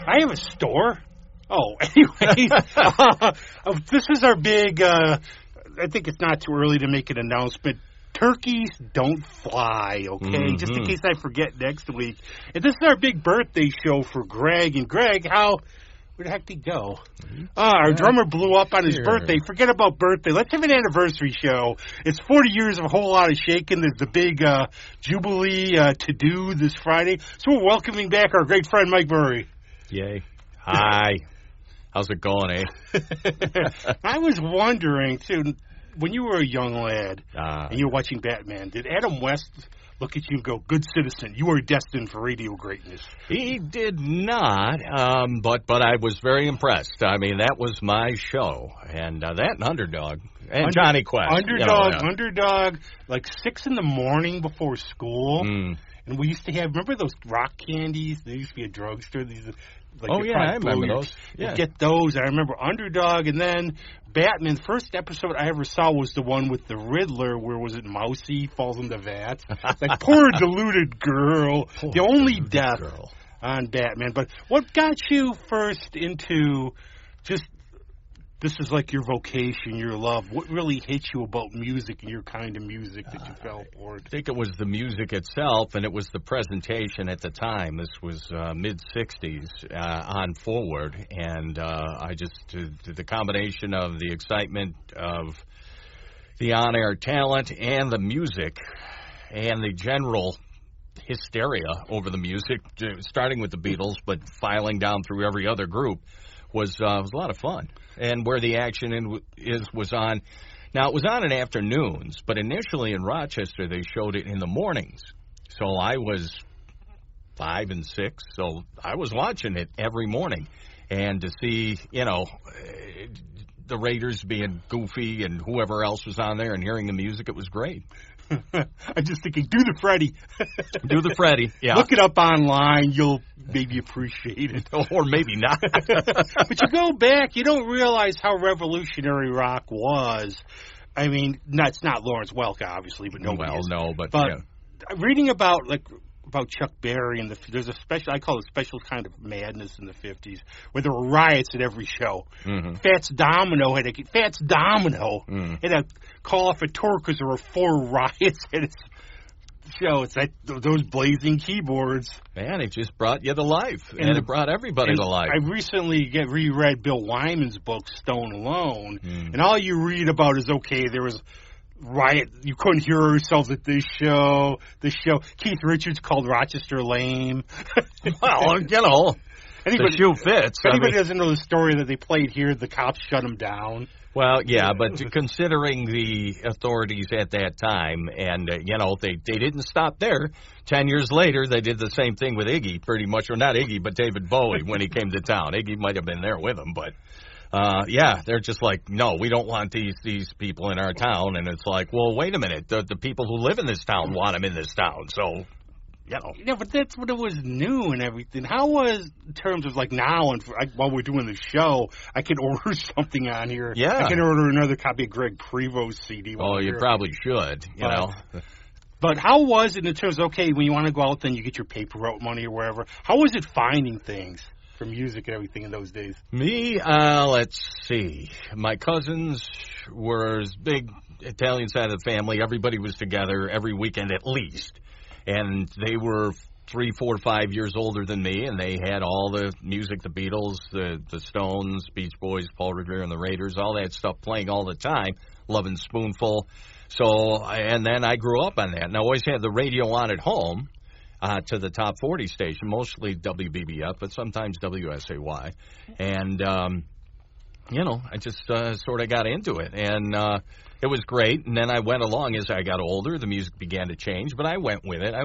I have a store. Oh, anyways, this is our big, I think it's not too early to make an announcement. Turkeys don't fly, okay? Mm-hmm. Just in case I forget next week. And this is our big birthday show for Greg. And Greg, where the heck did he go? Our drummer blew up on his birthday. Forget about birthday. Let's have an anniversary show. It's 40 years of a Whole Lotta Shakin. There's the big Jubilee to-do this Friday. So we're welcoming back our great friend Mike Murray. Yay. Hi. How's it going, eh? I was wondering, too, when you were a young lad and you were watching Batman, did Adam West look at you and go, good citizen, you are destined for radio greatness? He did not, but I was very impressed. I mean, that was my show. And that and Underdog. And Johnny Quest. Underdog, like 6 in the morning before school. And we used to have, remember those rock candies? There used to be a drugstore. I remember those. Yeah. Get those. I remember Underdog, and then Batman. The first episode I ever saw was the one with the Riddler, where was it Mousy falls in the vat? Like, poor deluded girl. The only death on Batman. But what got you first into just, this is like your vocation, your love? What really hit you about music and your kind of music that you fell for? I think it was the music itself, and it was the presentation at the time. This was mid-'60s on forward, and I just, the combination of the excitement of the on-air talent and the music and the general hysteria over the music, starting with the Beatles, but filing down through every other group, was a lot of fun. And where the action was on. Now, it was on in afternoons, but initially in Rochester, they showed it in the mornings. So I was 5 and 6, so I was watching it every morning. And to see, the Raiders being goofy and whoever else was on there and hearing the music, it was great. I'm just thinking, do the Freddie. Do the Freddie, yeah. Look it up online. You'll maybe appreciate it. Or maybe not. But you go back, you don't realize how revolutionary rock was. I mean, it's not Lawrence Welk, obviously, but nobody is. No, but reading about Chuck Berry and there's a special, I call it special kind of madness in the 50s, where there were riots at every show. Mm-hmm. Fats Domino had a call off a tour because there were 4 riots at his show. It's like those blazing keyboards. Man, it just brought you to life, and it brought everybody to life. I recently reread Bill Wyman's book, Stone Alone, and all you read about is, there was riot. You couldn't hear yourselves at this show. Keith Richards called Rochester lame. Well, the shoe fits. Anybody doesn't know the story that they played here, the cops shut him down. Well, yeah, but considering the authorities at that time, and, they didn't stop there. 10 years later, they did the same thing with Iggy, pretty much. Or not Iggy, but David Bowie when he came to town. Iggy might have been there with him, but... they're just like, no, we don't want these people in our town. And it's like, well, wait a minute. The people who live in this town want them in this town. So, Yeah, but that's when it was new and everything. How was, in terms of like now, and while we're doing the show, I can order something on here. Yeah. I can order another copy of Greg Prevost CD. Oh, you probably should, you know. But how was it in terms of, when you want to go out, then you get your paper route money or wherever. How was it finding things for music and everything in those days? Me, let's see. My cousins were big Italian side of the family. Everybody was together every weekend at least. And they were 3, 4, 5 years older than me, and they had all the music, the Beatles, the Stones, Beach Boys, Paul Revere and the Raiders, all that stuff playing all the time, Lovin' Spoonful. So, and then I grew up on that. And I always had the radio on at home. To the top 40 station, mostly WBBF, but sometimes WSAY. And, I just sort of got into it. And it was great. And then I went along as I got older. The music began to change, but I went with it.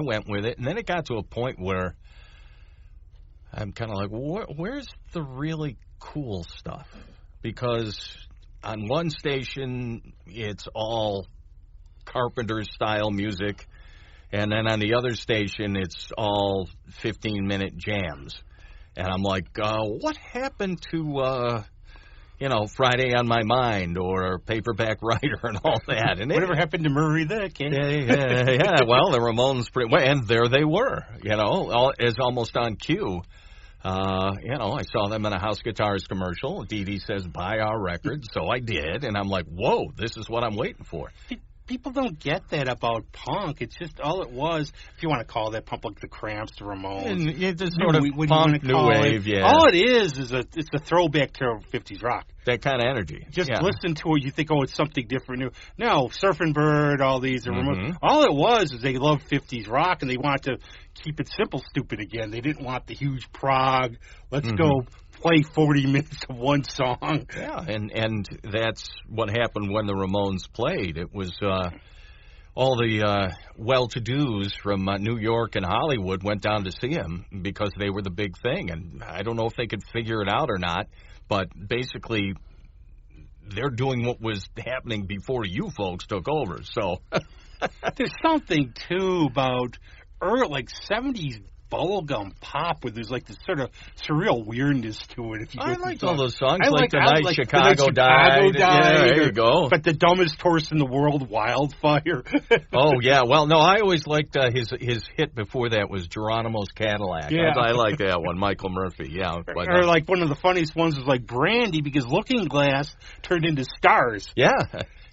And then it got to a point where I'm kind of like, where's the really cool stuff? Because on one station, it's all Carpenter-style music. And then on the other station, it's all 15-minute jams. And I'm like, what happened to, Friday on My Mind or Paperback Writer and all that. And whatever happened to Murray the Kid? Yeah. Well, the Ramones, and there they were, as almost on cue. I saw them in a House Guitars commercial. Dee Dee says, buy our record. So I did. And I'm like, whoa, this is what I'm waiting for. People don't get that about punk. It's just all it was, if you want to call that punk, like the Cramps, the Ramones. And it's just sort of punk, new wave, yeah. All it is it's a throwback to 50s rock. That kind of energy. Just listen to it, you think, it's something different new. No, Surfing Bird, all these. Ramones. All it was is they loved 50s rock, and they wanted to keep it simple, stupid again. They didn't want the huge prog. Let's go play 40 minutes of one song. Yeah, and that's what happened when the Ramones played. It was all the well-to-dos from New York and Hollywood went down to see him because they were the big thing. And I don't know if they could figure it out or not, but basically they're doing what was happening before you folks took over. So there's something, too, about early, 70s bubblegum pop where there's this sort of surreal weirdness to it. If you I liked all those songs, like The Night Chicago Died. Yeah, there you go. But The Dumbest Horse in the World, Wildfire. Oh, yeah. Well, no, I always liked his hit before that was Geronimo's Cadillac. Yeah. I like that one, Michael Murphy. Yeah. But, or one of the funniest ones was Brandy, because Looking Glass turned into Stars. Yeah.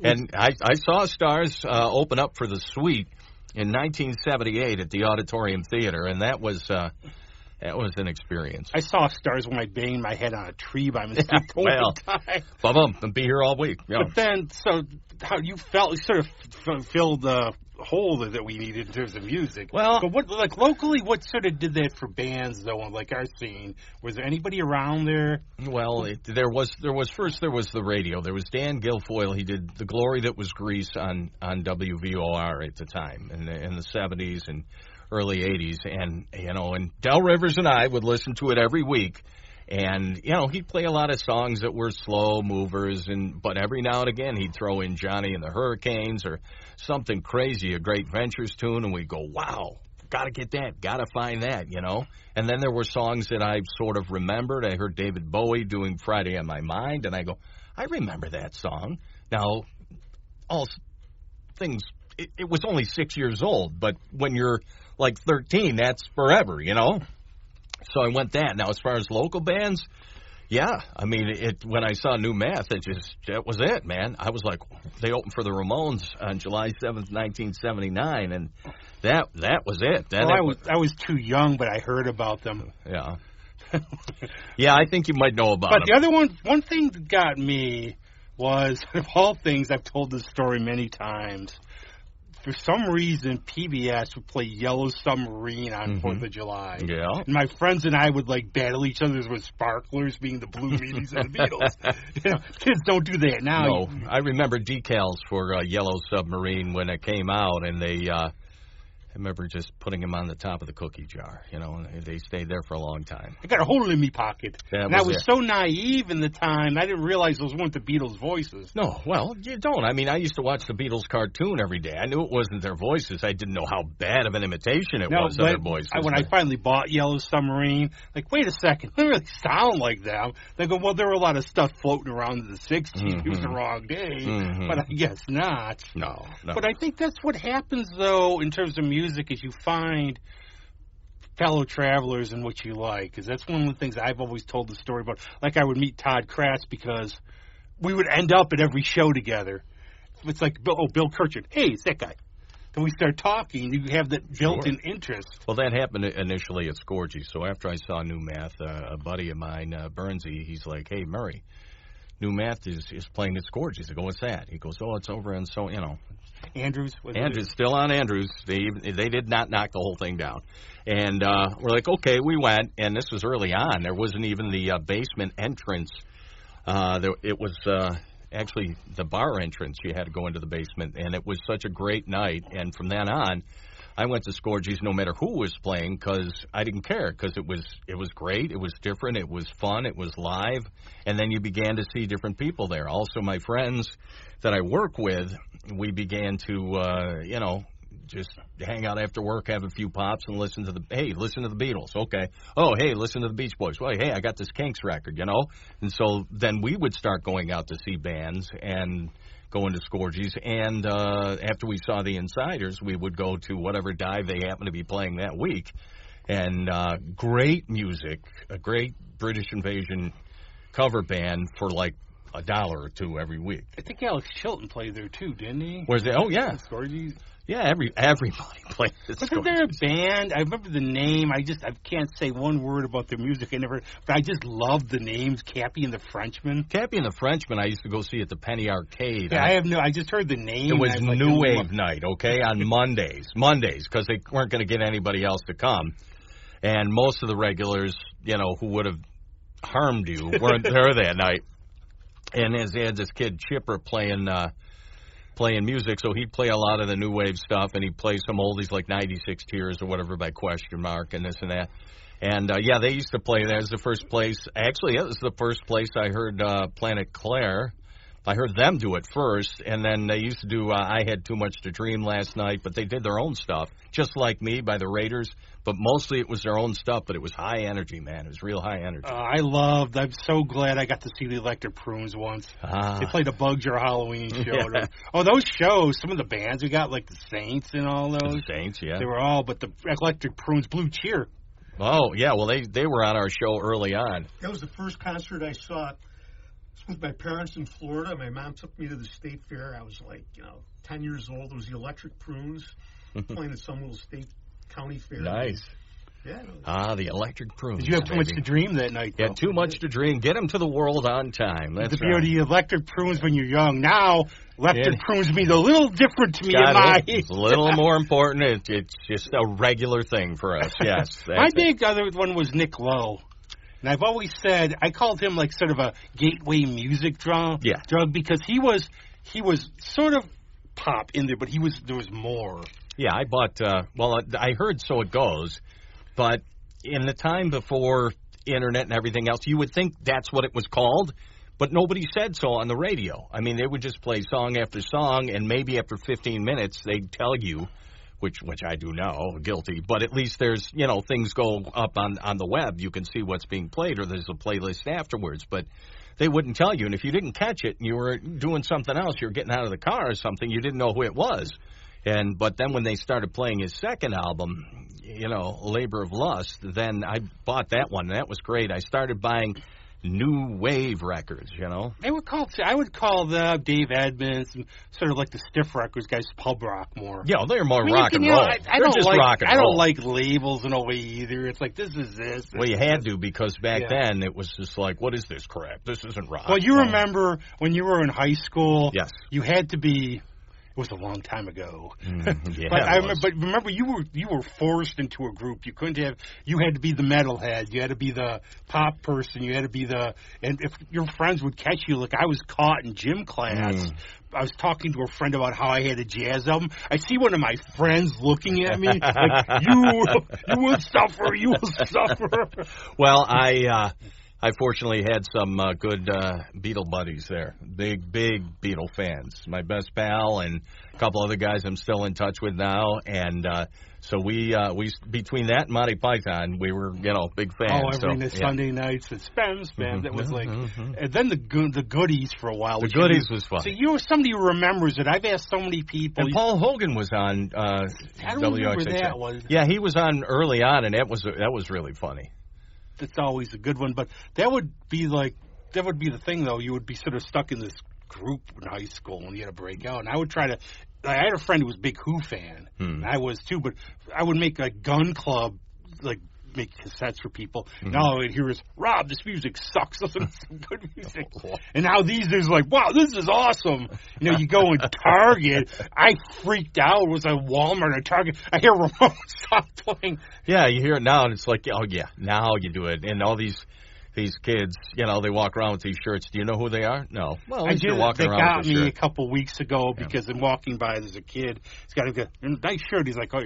And I saw Stars open up for The Sweet in 1978 at the Auditorium Theater, and that was an experience. I saw Stars when I banged my head on a tree by mistake. And be here all week. Yeah. But then, so how you felt, you sort of filled the hole that we needed in terms of music. Well, but what locally, what sort of did that for bands though? Like our scene, was there anybody around there? Well, there was the radio. There was Dan Guilfoyle. He did The Glory That Was Grease on WVOR at the time in the 70s and early 80s, and and Del Rivers and I would listen to it every week. And, he'd play a lot of songs that were slow movers, but every now and again he'd throw in Johnny and the Hurricanes or something crazy, a Great Ventures tune, and we'd go, wow, got to get that, got to find that, And then there were songs that I sort of remembered. I heard David Bowie doing Friday on My Mind, and I go, I remember that song. Now, all things, it was only 6 years old, but when you're 13, that's forever, So I went that. Now, as far as local bands, yeah. I mean, when I saw New Math, that was it, man. I was like, they opened for the Ramones on July 7th, 1979, and that was it. I was too young, but I heard about them. Yeah. Yeah, I think you might know about them. But the other one thing that got me was, of all things, I've told this story many times, for some reason, PBS would play Yellow Submarine on 4th of July. Yeah. And my friends and I would, battle each other with sparklers, being the Blue Meanies and the Beatles. Kids don't do that now. No, I remember decals for Yellow Submarine when it came out, and I remember just putting them on the top of the cookie jar, and they stayed there for a long time. I got a hole in me pocket. And I was so naive in the time, I didn't realize those weren't the Beatles' voices. No, well, you don't. I mean, I used to watch the Beatles cartoon every day. I knew it wasn't their voices. I didn't know how bad of an imitation it was of their voices. When I finally bought Yellow Submarine, wait a second, they really sound like them. They go, well, there were a lot of stuff floating around in the 60s. It was the wrong day, but I guess not. No. But I think that's what happens, though, in terms of music, is you find fellow travelers in what you like. Because that's one of the things I've always told the story about. I would meet Todd Kratz because we would end up at every show together. It's like, Bill Kirchen. Hey, it's that guy. Then we start talking. You have that built-in interest. Well, that happened initially at Scorgy. So after I saw New Math, a buddy of mine, Bernsey, he's like, hey, Murray, New Math is playing at Scorgy. I go, what's that? He goes, it's over in Andrews? Still on Andrews. They did not knock the whole thing down. And we're like, okay, we went. And this was early on. There wasn't even the basement entrance. It was actually the bar entrance. You had to go into the basement. And it was such a great night. And from then on, I went to Scorgy's no matter who was playing because I didn't care because it was great. It was different. It was fun. It was live. And then you began to see different people there. Also, my friends that I work with, we began to, just hang out after work, have a few pops, and listen to the Beatles. Okay. Oh, hey, listen to the Beach Boys. Well, hey, I got this Kinks record, you know. And so then we would start going out to see bands and going to Scorgies. And after we saw the Insiders, we would go to whatever dive they happened to be playing that week. And great music, a great British Invasion cover band for like $1 or $2 every week. I think Alex Chilton played there too, didn't he? Where's it? Oh yeah, Scorgies. Yeah, everybody played the Scorgies. Wasn't there a band? I remember the name. I can't say one word about their music. But I just loved the names. Cappy and the Frenchman. Cappy and the Frenchman. I used to go see at the Penny Arcade. Yeah, I just heard the name. It was New Wave night, okay, on Mondays, because they weren't going to get anybody else to come, and most of the regulars, you know, who would have harmed you weren't there that night. And they had this kid Chipper playing music, so he'd play a lot of the new wave stuff, and he'd play some oldies like 96 Tears or whatever by Question Mark and this and that. And, yeah, they used to play. That was the first place. Actually, that was the first place I heard Planet Claire. I heard them do it first, and then they used to do I Had Too Much to Dream last night, but they did their own stuff, just like me, by the Raiders. But mostly it was their own stuff, but it was high energy, man. It was real high energy. I'm so glad I got to see the Electric Prunes once. They played a Bugs Your Halloween show. Yeah. Oh, those shows, some of the bands we got, like the Saints and all those. The Saints, yeah. They were all, but the Electric Prunes, Blue Cheer. Oh, yeah, well, they were on our show early on. That was the first concert I saw. With my parents in Florida. My mom took me to the state fair. I was like, 10 years old. It was the Electric Prunes playing at some little state county fair. Nice. Yeah. The Electric Prunes. Did you have too much to dream that night, though? Yeah, too much to dream. Get them to the world on time. That's right. The Electric Prunes when you're young. Now, Electric Prunes mean a little different to me in my age. It's a little more important. It's just a regular thing for us, yes. My big other one was Nick Lowe. And I've always said, I called him like sort of a gateway music drug because he was sort of pop in there, but there was more. Yeah, I bought, I heard So It Goes, but in the time before internet and everything else, you would think that's what it was called, but nobody said so on the radio. I mean, they would just play song after song, and maybe after 15 minutes, they'd tell you, which I do now, guilty, but at least there's, things go up on the web. You can see what's being played, or there's a playlist afterwards, but they wouldn't tell you. And if you didn't catch it and you were doing something else, you were getting out of the car or something, you didn't know who it was. But then when they started playing his second album, Labor of Lust, then I bought that one, and that was great. I started buying new wave records, They were called, I would call the Dave Edmunds and sort of like the stiff records guys pub rock more. Yeah, they're more rock and roll. I don't like labels in a way either. It's like, this is this. Well, you had to, because back then it was just like, what is this crap? This isn't rock. Well, you remember when you were in high school, yes, you had to be. It was a long time ago. Yeah, but remember, you were forced into a group. You had to be the metalhead. You had to be the pop person. You had to be and if your friends would catch you, like I was caught in gym class. I was talking to a friend about how I had a jazz album. I see one of my friends looking at me like, you will suffer. You will suffer. Well, I fortunately had some good Beatle buddies there. Big Beatle fans. My best pal and a couple other guys I'm still in touch with now. And so we between that and Monty Python, we were, big fans. Every Sunday nights at Spam. That was like, and then the Goodies for a while. The Goodies was fun. So you're somebody who remembers it. I've asked so many people. And Paul Hogan was on I don't remember that one. Yeah, he was on early on, and that was really funny. It's always a good one, but that would be the thing, though. You would be sort of stuck in this group in high school and you had to break out. And I would try to. I had a friend who was a big Who fan. And I was too, but I would make a gun club, like make cassettes for people. And all I would hear is, Rob, this music sucks. Listen to some good music. And now there's like, wow, this is awesome. You go in Target. I freaked out. It was at Walmart or Target. I hear Ramones stop playing. Yeah, you hear it now, and it's like, oh, yeah, now you do it. And all these kids, they walk around with these shirts. Do you know who they are? No. Well, they got me a couple weeks ago because I'm walking by. There's a kid. He's got a nice shirt. He's like, oh,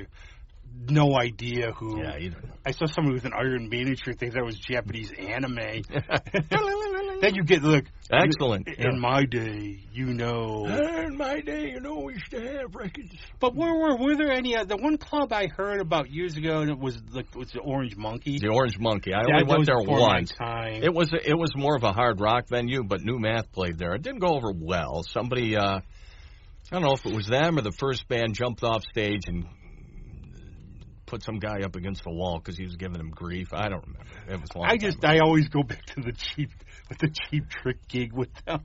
no idea who. Yeah, you don't. I saw somebody with an Iron Maiden shirt thinks that was Japanese anime. Then you get, look. Excellent. In my day, In my day, we used to have records. But were there any? The one club I heard about years ago, and it was the Orange Monkey. The Orange Monkey. I only went there once. Time. It was more of a hard rock venue, but New Math played there. It didn't go over well. Somebody, I don't know if it was them or the first band, jumped off stage and put some guy up against the wall because he was giving him grief. I don't remember. It was long. I always go back to the Cheap Trick gig with them.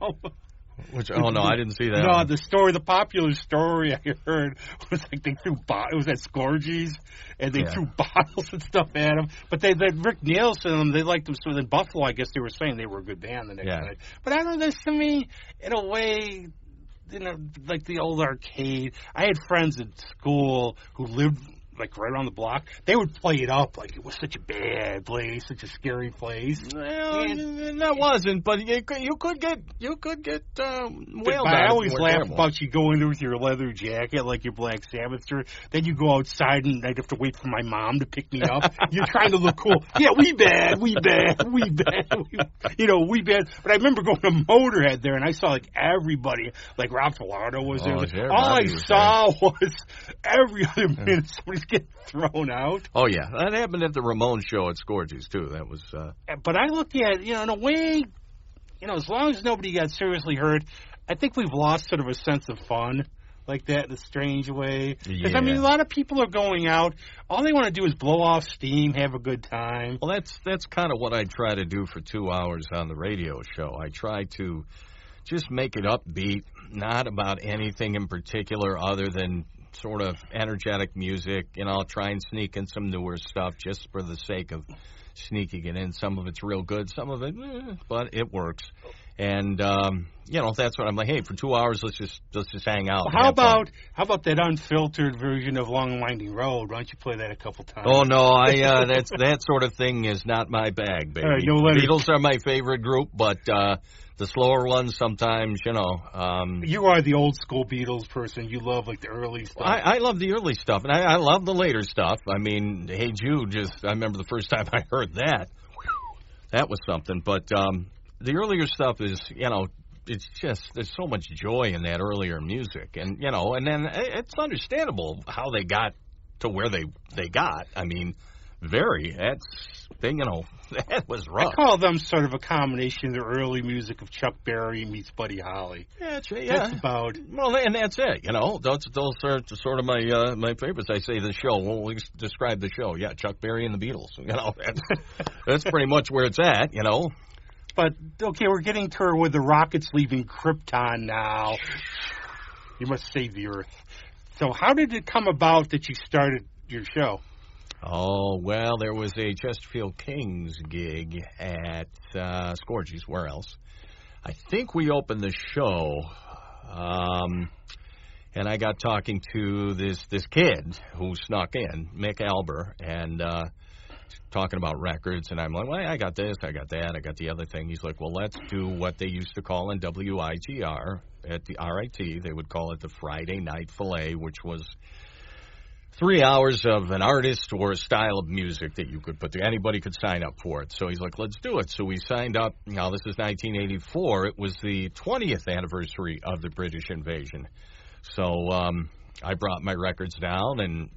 Which, oh no, I didn't see that. No, the popular story I heard was like they threw it was at Scorgies, and they threw bottles and stuff at him. But they Rick Nielsen, they liked them. So in Buffalo, I guess they were saying they were a good band the next night. But I don't know, this to me, in a way, like the old arcade. I had friends at school who lived like right around the block. They would play it up like it was such a bad place, such a scary place. Well, that wasn't, but you could get whaled. I always laugh about you go in there with your leather jacket like your Black Sabbath shirt. Then you go outside and I'd have to wait for my mom to pick me up. You're trying to look cool. Yeah, we bad. We bad. But I remember going to Motorhead there and I saw like everybody, like Rob Filardo was there. All I saw was every other minute somebody's getting thrown out. Oh yeah, that happened at the Ramones show at Scorgies too. That was. But I look at in a way, as long as nobody got seriously hurt, I think we've lost sort of a sense of fun like that in a strange way. Because a lot of people are going out. All they want to do is blow off steam, have a good time. Well, that's kind of what I try to do for 2 hours on the radio show. I try to just make it upbeat, not about anything in particular other than sort of energetic music. I'll try and sneak in some newer stuff just for the sake of sneaking it in. Some of it's real good, some of it, but it works. And that's what I'm like. Hey, for 2 hours, let's just hang out. Well, how about that unfiltered version of Long and Winding Road? Why don't you play that a couple times? Oh no, that sort of thing is not my bag, baby. Beatles are my favorite group, but the slower ones sometimes, You are the old school Beatles person. You love like the early stuff. I love the early stuff, and I love the later stuff. I mean, Hey Jude, I remember the first time I heard that. That was something, but the earlier stuff is, it's just, there's so much joy in that earlier music. And, and then it's understandable how they got to where they got. I mean, that was rough. I call them sort of a combination of the early music of Chuck Berry meets Buddy Holly. Yeah, that's about. Well, and that's it. Those are sort of my favorites. I say the show. Well, we describe the show. Yeah, Chuck Berry and the Beatles. That's pretty much where it's at. But okay, we're getting to where the rocket's leaving Krypton now. You must save the Earth. So, how did it come about that you started your show? Oh, well, there was a Chesterfield Kings gig at Scorgies. Where else? I think we opened the show, and I got talking to this kid who snuck in, Mick Alber, and talking about records, and I'm like, well, I got this, I got that, I got the other thing. He's like, well, let's do what they used to call in WIGR at the RIT. They would call it the Friday Night Filet, which was 3 hours of an artist or a style of music that you could put there. Anybody could sign up for it. So he's like, let's do it. So we signed up. Now, this is 1984. It was the 20th anniversary of the British invasion. So I brought my records down, and,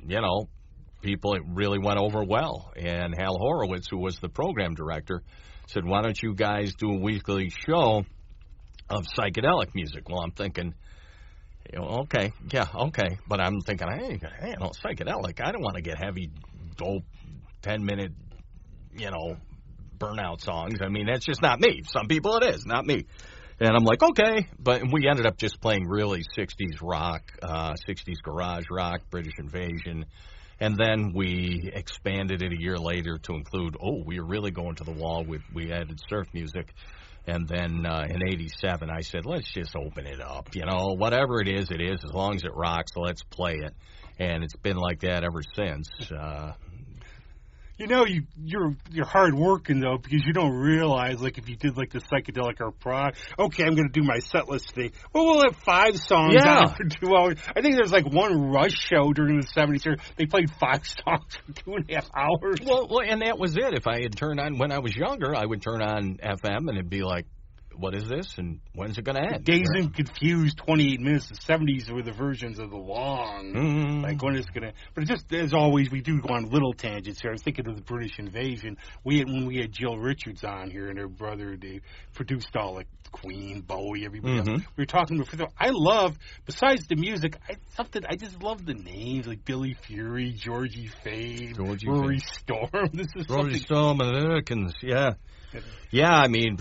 it really went over well. And Hal Horowitz, who was the program director, said, why don't you guys do a weekly show of psychedelic music? Well, I'm thinking, okay. But I'm thinking, hey, psychedelic. I don't want to get heavy, dope, 10-minute, burnout songs. I mean, that's just not me. Some people it is, not me. And I'm like, okay. But we ended up just playing really 60s rock, 60s garage rock, British Invasion. And then we expanded it a year later to include, we are really going to the wall. We added surf music. And then in 87, I said, let's just open it up. Whatever it is, as long as it rocks, let's play it. And it's been like that ever since. you're hard working though, because you don't realize, like, if you did like the psychedelic or prog, okay, I'm going to do my set list today. Well, we'll have 5 songs on for 2 hours. I think there's like one Rush show during the 70s where they played 5 songs for 2.5 hours. Well, and that was it. If I had turned on, when I was younger, I would turn on FM and it'd be like, what is this, and when's it going to end? Dazed and Confused, 28 minutes. The 70s were the versions of the long. Like, when it's going to... But just, as always, we do go on little tangents here. I was thinking of the British invasion. When we had Jill Richards on here and her brother, they produced all, like, Queen, Bowie, everybody else. We were talking before. I love, besides the music, I just love the names, like Billy Fury, Georgie Fade, Rory Storm. This is Rory Storm and Americans, Yeah, I mean,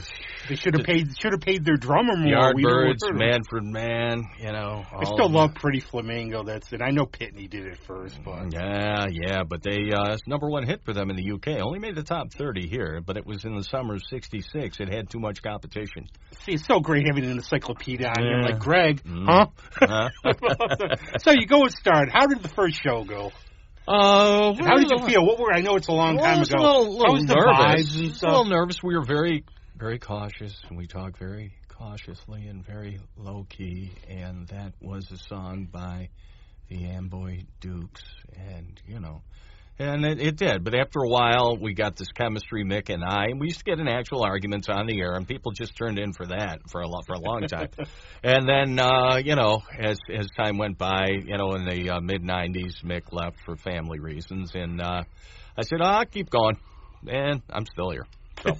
they should have paid their drummer more. Yardbirds, Manfred Mann, I still love Pretty Flamingo. That's it. I know Pitney did it first, but yeah, but they it's #1 hit for them in the UK. Only made the top 30 here, but it was in the summer of '66. It had too much competition. See, it's so great having an encyclopedia on here, like Greg, huh? So you go and start. How did the first show go? How did you feel? I know it's a long time ago. I was a little nervous. And stuff? A little nervous. We were very, very cautious, and we talked very cautiously and very low key. And that was a song by the Amboy Dukes, and and it did. But after a while, we got this chemistry, Mick and I, and we used to get in actual arguments on the air, and people just turned in for that for a long time. And then, as time went by, in the mid-'90s, Mick left for family reasons, and I said, I'll keep going, and I'm still here. So.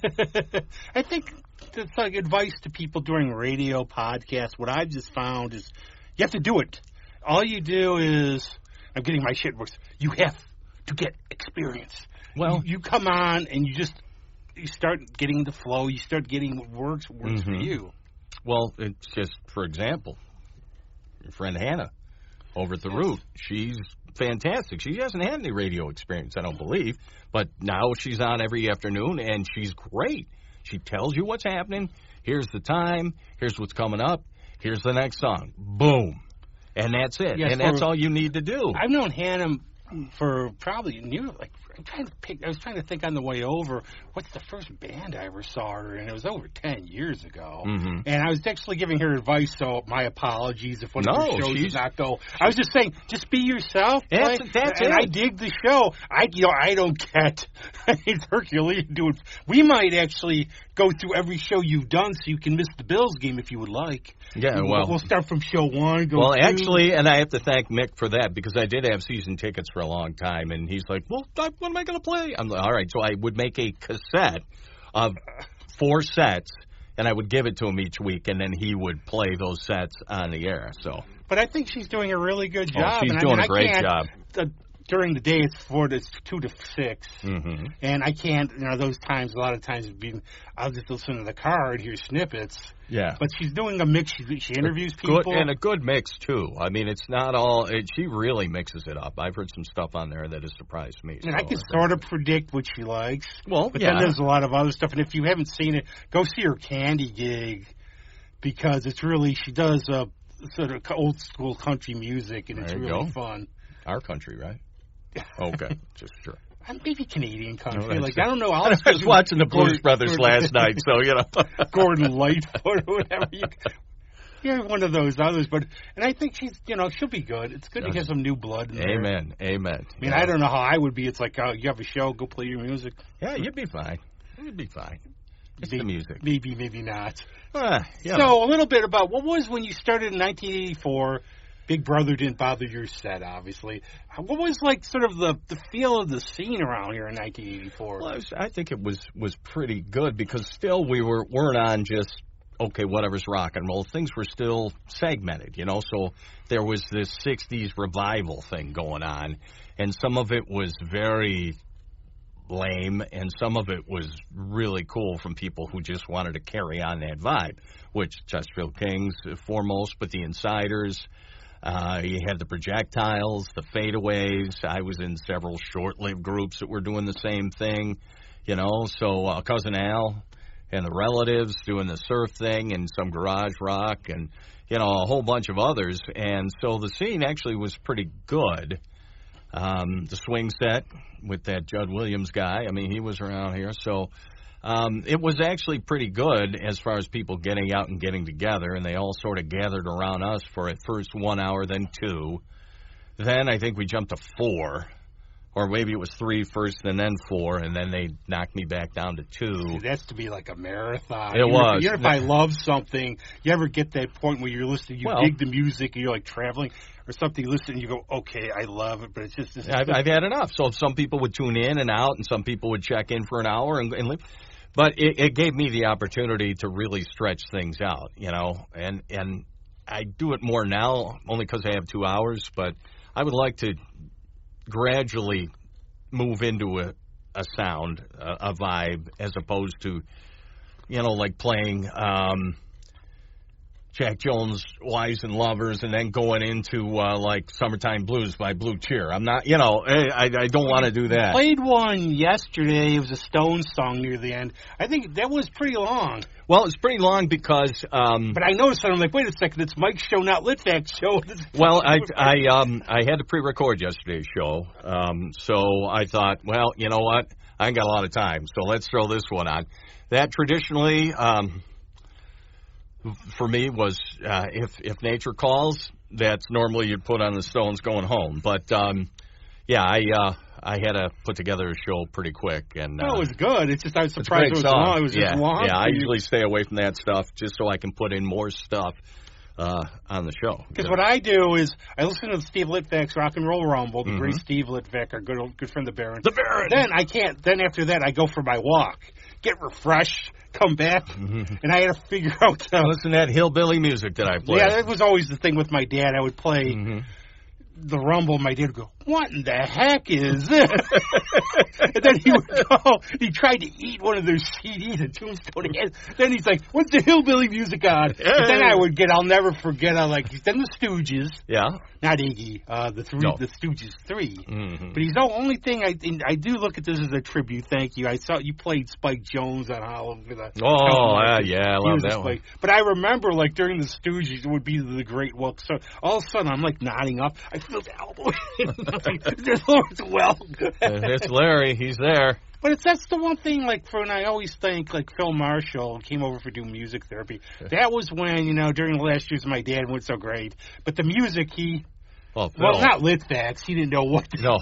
I think it's like advice to people doing radio podcasts. What I've just found is you have to do it. All you do is, I'm getting my shit works, you have to get experience. Well, you come on and you start getting the flow. You start getting what works for you. Well, it's just, for example, your friend Hannah over at the Root. She's fantastic. She hasn't had any radio experience, I don't believe, but now she's on every afternoon and she's great. She tells you what's happening. Here's the time. Here's what's coming up. Here's the next song. Boom. And that's it. Yes, and that's all you need to do. I've known Hannah for probably I was trying to think on the way over what's the first band I ever saw her in. It was over 10 years ago, and I was actually giving her advice. So my apologies if one of her shows did not go. I was just saying, just be yourself. That's it. I dig the show. I don't get it's Herculean doing. We might actually go through every show you've done so you can miss the Bills game if you would like. Yeah, well, we'll start from show 1. Actually, and I have to thank Mick for that because I did have season tickets for a long time, and he's like, well, what am I going to play? I'm like, all right, so I would make a cassette of 4 sets, and I would give it to him each week, and then he would play those sets on the air. So, but I think she's doing a really good job. She's doing a great job. During the day, it's 2 to 6, and I can't. Those times, a lot of times, I'll just listen to the car and hear snippets. Yeah, but she's doing a mix. She interviews people, and a good mix too. I mean, it's not all. She really mixes it up. I've heard some stuff on there that has surprised me. And I can sort of predict what she likes. Well, but then there's a lot of other stuff. And if you haven't seen it, go see her Candy gig because it's really she does sort of old school country music, and it's really fun. Our country, right? Okay, just sure. Maybe Canadian country. I don't know. I was watching the Blues Brothers last night, so Gordon Lightfoot or whatever. You're one of those others, and I think she's, she'll be good. It's good to get some new blood in there. Amen. I mean, I don't know how I would be. It's like, you have a show, go play your music. Yeah, you'd be fine. It's the music. Maybe not. So a little bit about what was when you started in 1984. Big Brother didn't bother your set, obviously. What was like sort of the feel of the scene around here in 1984? Well, I think it was pretty good because still we weren't on just, okay, whatever's rock and roll. Things were still segmented, so there was this 60s revival thing going on, and some of it was very lame, and some of it was really cool from people who just wanted to carry on that vibe, which Chesterfield Kings foremost, but the Insiders. You had the Projectiles, the Fadeaways. I was in several short-lived groups that were doing the same thing, So Cousin Al and the Relatives doing the surf thing and some garage rock and, a whole bunch of others. And so the scene actually was pretty good. the swing set with that Judd Williams guy. I mean, he was around here. So it was actually pretty good as far as people getting out and getting together, and they all sort of gathered around us for at first 1 hour, then 2. Then I think we jumped to 4. Or maybe it was 3 first and then 4, and then they knocked me back down to 2. See, that's to be like a marathon. It was. If I love something, you ever get that point where you're listening, you dig the music, and you're like traveling or something, you listen, and you go, okay, I love it, but it's just... I've had enough. So some people would tune in and out, and some people would check in for an hour and leave. But it gave me the opportunity to really stretch things out, you know, and I do it more now only because I have 2 hours, but I would like to gradually move into a sound, a vibe, as opposed to, you know, like playing Jack Jones' Wives and Lovers and then going into like Summertime Blues by Blue Cheer. I'm not, you know, I don't want to do that. Played one yesterday. It was a Stones song near the end. I think that was pretty long. Well, it's pretty long because... but I noticed that I'm like, wait a second, it's Mike's show, not Litvack's show. Well, I had to pre-record yesterday's show, so I thought, well, you know what? I ain't got a lot of time, so let's throw this one on. That traditionally, for me, was if nature calls, that's normally you'd put on the Stones Going Home. But, yeah, I had to put together a show pretty quick. And it was good. It's just I was surprised it was long. It was just long. Yeah, I usually stay away from that stuff just so I can put in more stuff on the show. Because what I do is I listen to Steve Litvack's Rock and Roll Rumble, the great Steve Litvack, our good friend, the Baron. The Baron! Then after that, I go for my walk, get refreshed, come back, and I had to figure out... listen to that hillbilly music that I play. Yeah, that was always the thing with my dad. I would play... the Rumble, my dad would go, what in the heck is this? And then he would go, he tried to eat one of their CDs, a Tombstone. Then he's like, what's the hillbilly music on? And then I would I'll never forget, then the Stooges. Yeah. Not Iggy, the Stooges 3. But he's the only thing, I do look at this as a tribute, thank you. I saw you played Spike Jones on Hollow. Yeah, I love that one. But I remember, during the Stooges, it would be the great walk. So all of a sudden, I'm, nodding up. I feel the elbow. There's Lawrence Welk. It's Larry. He's there. But that's the one thing, and I always think, Phil Marshall came over for doing music therapy. That was when, during the last years, my dad went so great. But the music, Well, not Litvax. He didn't know what to do.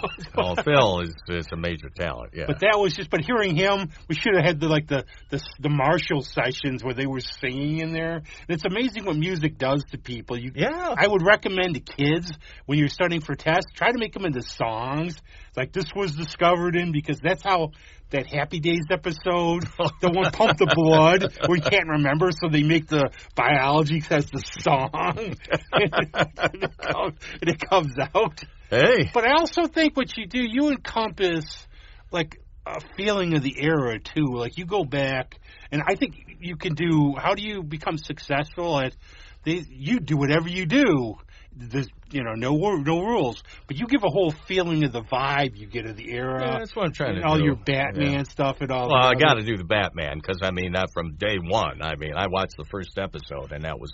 Phil is a major talent, yeah. But that was but hearing him, we should have had the Marshall sessions where they were singing in there. And it's amazing what music does to people. I would recommend to kids, when you're studying for tests, try to make them into songs. This was discovered in, because that's how that Happy Days episode, the one Pump the Blood, where you can't remember, so they make the biology as the song, and it comes out. Hey. But I also think what you do, you encompass, a feeling of the era, too. You go back, and I think you can do, how do you become successful at, you do whatever you do. There's, no rules. But you give a whole feeling of the vibe you get of the era. Yeah, that's what I'm trying to do. All your Batman stuff and all that. Well, I got to do the Batman, because, from day one. I watched the first episode, and that was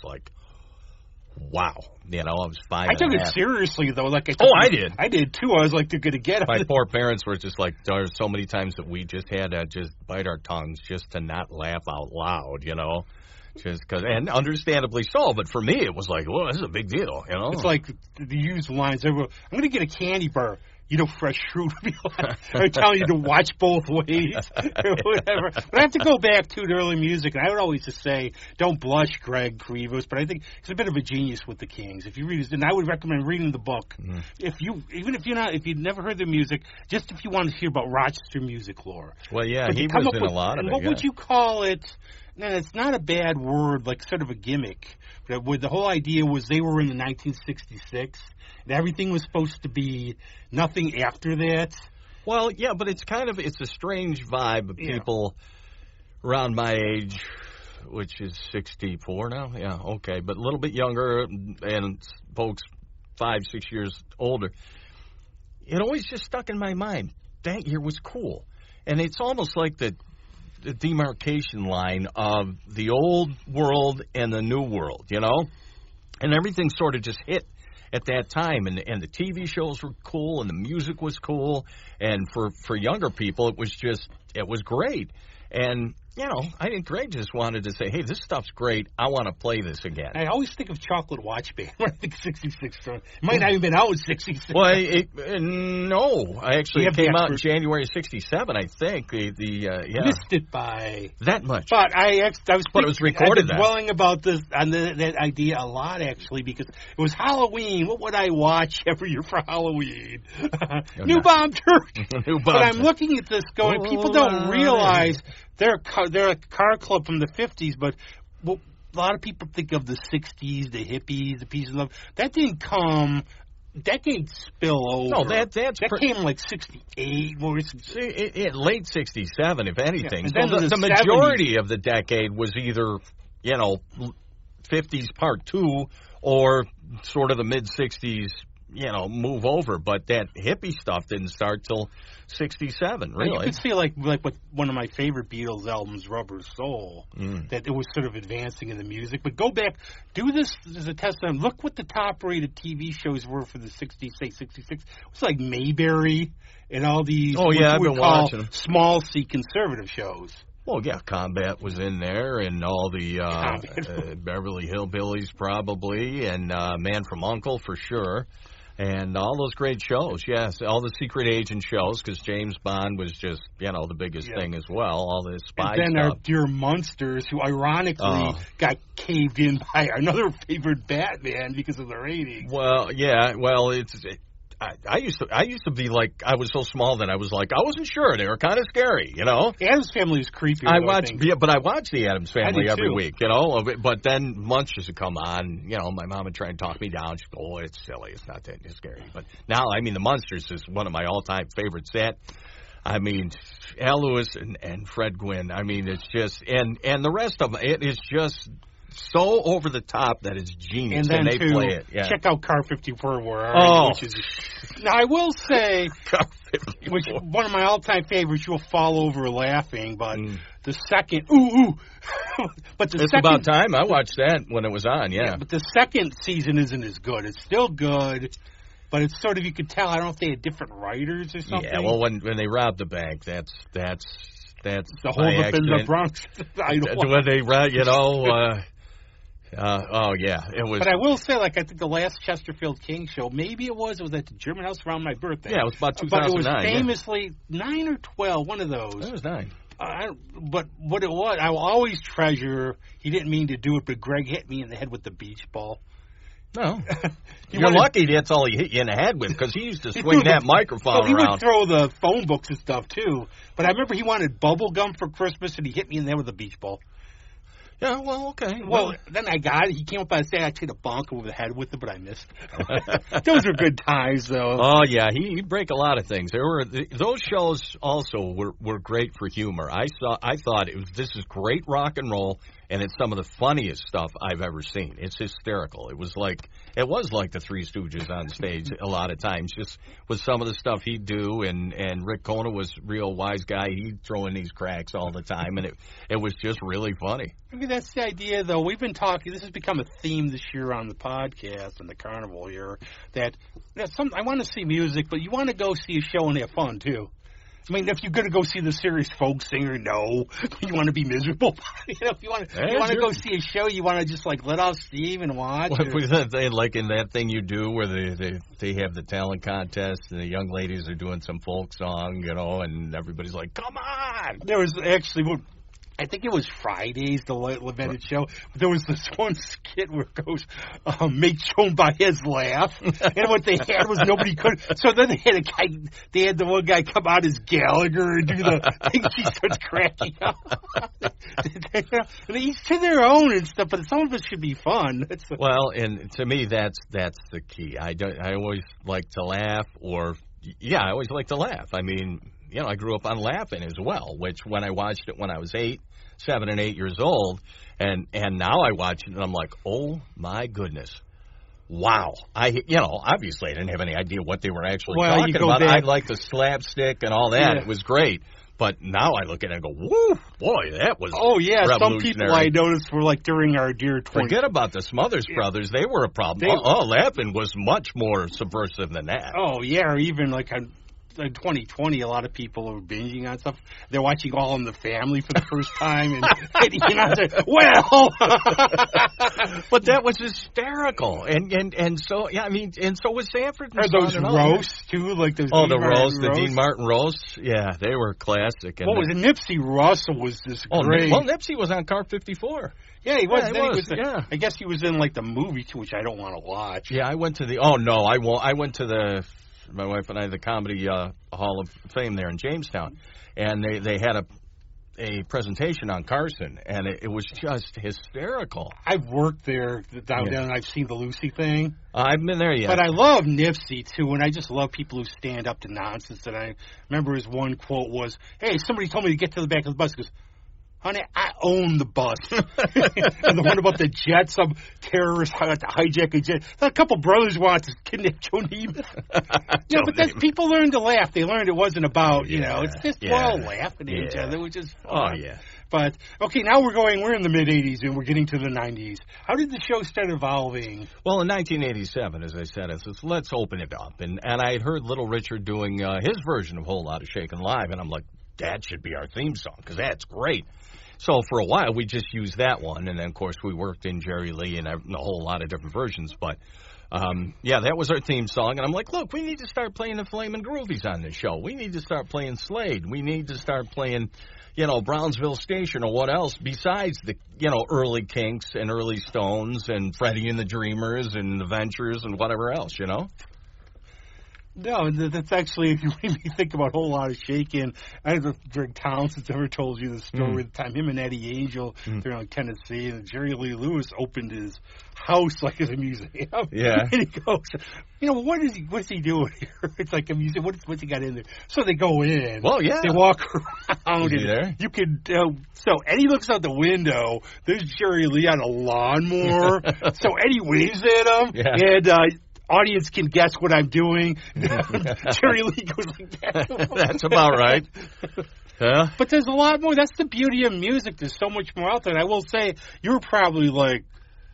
wow. I was 5 I took it seriously, though. I did. I did, too. I was they're going to get it. My poor parents were just there were so many times that we just had to just bite our tongues just to not laugh out loud, Just because, and understandably so, but for me, it was well, this is a big deal, It's the used lines. I'm going to get a candy bar. Fresh fruit. I'm telling you to watch both ways or whatever. But I have to go back to the early music, and I would always just say, don't blush, Greg Krivos, but I think he's a bit of a genius with the Kings. If you read his, and I would recommend reading the book. If you've never heard their music, just if you want to hear about Rochester music lore. Well, yeah, he was in a lot of it. What would you call it? No, it's not a bad word, sort of a gimmick. But the whole idea was they were in the 1966, and everything was supposed to be nothing after that. Well, yeah, but it's a strange vibe of people around my age, which is 64 now. Yeah, okay, but a little bit younger, and folks 5-6 years older. It always just stuck in my mind. That year was cool. And it's almost like the demarcation line of the old world and the new world, And everything sort of just hit at that time, and the TV shows were cool, and the music was cool, and for younger people, it was great. And, I think Greg just wanted to say, hey, this stuff's great. I want to play this again. I always think of Chocolate Watch Band when I think 66. It might not even been out in 66. Well, no. It came out in January of 67, I think. Missed it by... that much. But it was recorded then. I was dwelling about this, on that idea a lot, actually, because it was Halloween. What would I watch every year for Halloween? New Bomb Church. But I'm looking at this going, people don't realize... They're a car club from the 50s, but a lot of people think of the 60s, the hippies, the Peace and Love. That didn't come... Decades spill over. No, that came like 68. Late 67, if anything. Yeah, so the majority of the decade was either, 50s part 2 or sort of the mid-60s, move over. But that hippie stuff didn't start till 67, really. You could see, like with one of my favorite Beatles albums, Rubber Soul, that it was sort of advancing in the music. But go back, do this as a test. Look what the top-rated TV shows were for the 60s, say 66. It was like Mayberry and all these I've been watching them. Small C conservative shows. Well, yeah, Combat was in there, and all the Beverly Hillbillies probably, and Man from U.N.C.L.E. for sure. And all those great shows, yes. All the secret agent shows, because James Bond was just, the biggest thing as well. All this spy stuff. And then our dear Munsters, who ironically got caved in by another favorite Batman because of the ratings. Well, yeah. Well, I used to be like, I was so small that I was like, I wasn't sure. They were kind of scary, Addams Family was creepy. I watched the Addams Family every week, But then Munsters would come on, my mom would try and talk me down. She'd go, it's silly. It's not that scary. But now, the Munsters is one of my all-time favorite set. Al Lewis and Fred Gwynn. It's just, and the rest of them, it is just so over the top that it's genius. And then they play it. Yeah. Check out Car 54. Now I will say, Car 54. which one of my all-time favorites. You'll fall over laughing, but the second, but it's about time I watched that when it was on. Yeah, but the second season isn't as good. It's still good, but it's sort of, you could tell. I don't know if they had different writers or something. Yeah, well, when they robbed the bank, that's the hold up in the Bronx. When they it was. But I will say, I think the last Chesterfield King show, maybe it was at the German House around my birthday. Yeah, it was about 2009. But it was famously 9 or 12, one of those. It was 9. But what it was, I will always treasure, he didn't mean to do it, but Greg hit me in the head with the beach ball. No. You're lucky that's all he hit you in the head with, because he used to swing that microphone he around. Would throw the phone books and stuff, too. But I remember he wanted bubble gum for Christmas, and he hit me in the head with a beach ball. Yeah, well, okay. Well, then I got it. He came up on stage. I tried to bonk over the head with it, but I missed. Those were good times, though. Oh, yeah. He'd break a lot of things. Those shows also were great for humor. I thought this is great rock and roll, and it's some of the funniest stuff I've ever seen. It's hysterical. It was like the Three Stooges on stage a lot of times, just with some of the stuff he'd do, and Rick Kona was a real wise guy. He'd throw in these cracks all the time, and it was just really funny. Maybe that's the idea, though. We've been talking, this has become a theme this year on the podcast and the carnival here, that I want to see music, but you want to go see a show and have fun, too. If you're going to go see the serious folk singer, no. You want to be miserable. If you want to go see a show, you want to just let off steam and watch. Like in that thing you do where they have the talent contest and the young ladies are doing some folk song, and everybody's like, come on. There was actually, I think it was Fridays, the Levitt show. There was this one skit where it goes, make shown by his laugh. And what they had was nobody could. So then they had the one guy come out as Gallagher and do the thing. She starts cracking up. And each to their own and stuff, but some of it should be fun. Well, and to me, that's the key. I always like to laugh, I always like to laugh. I grew up on laughing as well, which when I watched it when I was 7 and 8 years old, and now I watch it and I'm like, oh my goodness, wow! Obviously I didn't have any idea what they were actually talking about. I like the slapstick and all that; it was great. But now I look at it and go, woo, boy, that was some people I noticed were like during our dear 20. Forget about the Smothers Brothers. They were a problem. Lappin was much more subversive than that. Oh, yeah, or even like in 2020, a lot of people are binging on stuff. They're watching All in the Family for the first time, and but that was hysterical, and so so was Sanford. And those roasts too, like those. Oh, the Dean Martin roasts. Yeah, they were classic. And what was it? Nipsey Russell was this great. Well, Nipsey was on Car 54. Yeah, he was. I guess he was in like the movie too, which I don't want to watch. Yeah, I went to the. Oh no, I won't. I went to the. My wife and I, the Comedy Hall of Fame there in Jamestown, and they had a presentation on Carson, and it was just hysterical. I've worked there down there, and I've seen the Lucy thing. I've been there, yeah. But I love Nipsey, too, and I just love people who stand up to nonsense. And I remember his one quote was, "Hey, somebody told me to get to the back of the bus." He goes, "Honey, I own the bus." And the one about the jet, some terrorist had to hijack a jet. A couple brothers wanted to kidnap Joe Namath. But then people learned to laugh. They learned it wasn't about, it's just we're all laughing at each other, which is fun. Oh, yeah. But, okay, now we're in the mid-'80s, and we're getting to the 90s. How did the show start evolving? Well, in 1987, as I said, I said, let's open it up. And I had heard Little Richard doing his version of Whole Lotta Shakin' Live, and I'm like, that should be our theme song, because that's great. So for a while, we just used that one, and then, of course, we worked in Jerry Lee and a whole lot of different versions. But, that was our theme song. And I'm like, look, we need to start playing the Flamin' Groovies on this show. We need to start playing Slade. We need to start playing, Brownsville Station or what else besides the, early Kinks and early Stones and Freddie and the Dreamers and the Ventures and whatever else, No, that's actually, if you made me think about Whole Lotta Shakin', I don't know if Greg Townsend's ever told you the story of the time him and Eddie Angel, they're in Tennessee, and Jerry Lee Lewis opened his house like as a museum. Yeah. And he goes, what's he doing here? It's like a museum. What's he got in there? So they go in. Well, yeah. They walk around. Is he there? You could, so Eddie looks out the window. There's Jerry Lee on a lawnmower. So Eddie waves at him. Yeah. And, audience can guess what I'm doing. Jerry Lee goes like that. That's about right. Yeah. But there's a lot more. That's the beauty of music. There's so much more out there. And I will say, you're probably like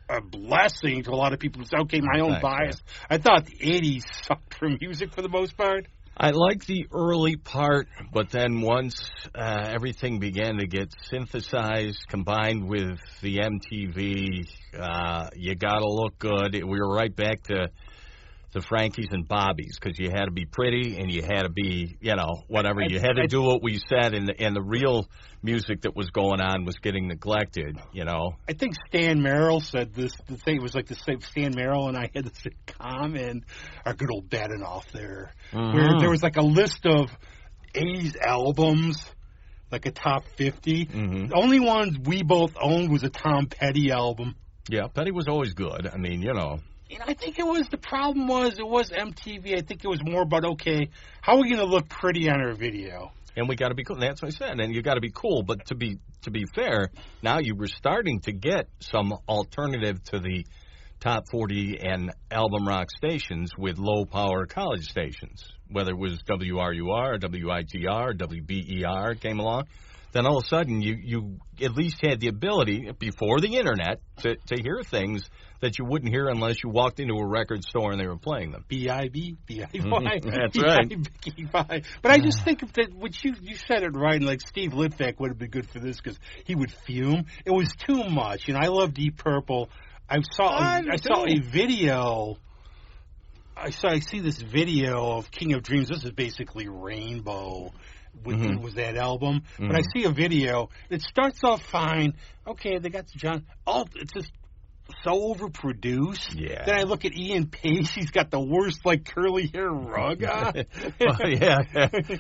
a blessing to a lot of people who say, okay, my own bias. I thought the 80s sucked for music for the most part. I like the early part, but then once everything began to get synthesized, combined with the MTV, you gotta look good. We were right back to the Frankies and Bobbies, because you had to be pretty and you had to be, whatever. You had to do what we said, and the real music that was going on was getting neglected, I think Stan Merrill said this. The thing was like the same. Stan Merrill and I had this sitcom and our good old Bad and Off there, where there was like a list of 80s albums, like a top 50. The only ones we both owned was a Tom Petty album. Yeah, Petty was always good. I mean, I think it was MTV. I think it was more about, okay, how are we going to look pretty on our video? And we got to be cool. That's what I said. And you got to be cool. But to be fair, now you were starting to get some alternative to the top 40 and album rock stations with low power college stations, whether it was WRUR, WITR, WBER came along. Then all of a sudden you at least had the ability, before the internet, to hear things that you wouldn't hear unless you walked into a record store and they were playing them. B-I-B, B-I-Y. That's right. But I just think that what you said it right, and like Steve Litvak would have been good for this because he would fume. It was too much. I love Deep Purple. I saw a video. I see this video of King of Dreams. This is basically Rainbow. Was that album. But I see a video. It starts off fine. Okay, they got John. Oh, it's just so overproduced. Yeah. Then I look at Ian Pace. He's got the worst, like, curly hair rug on.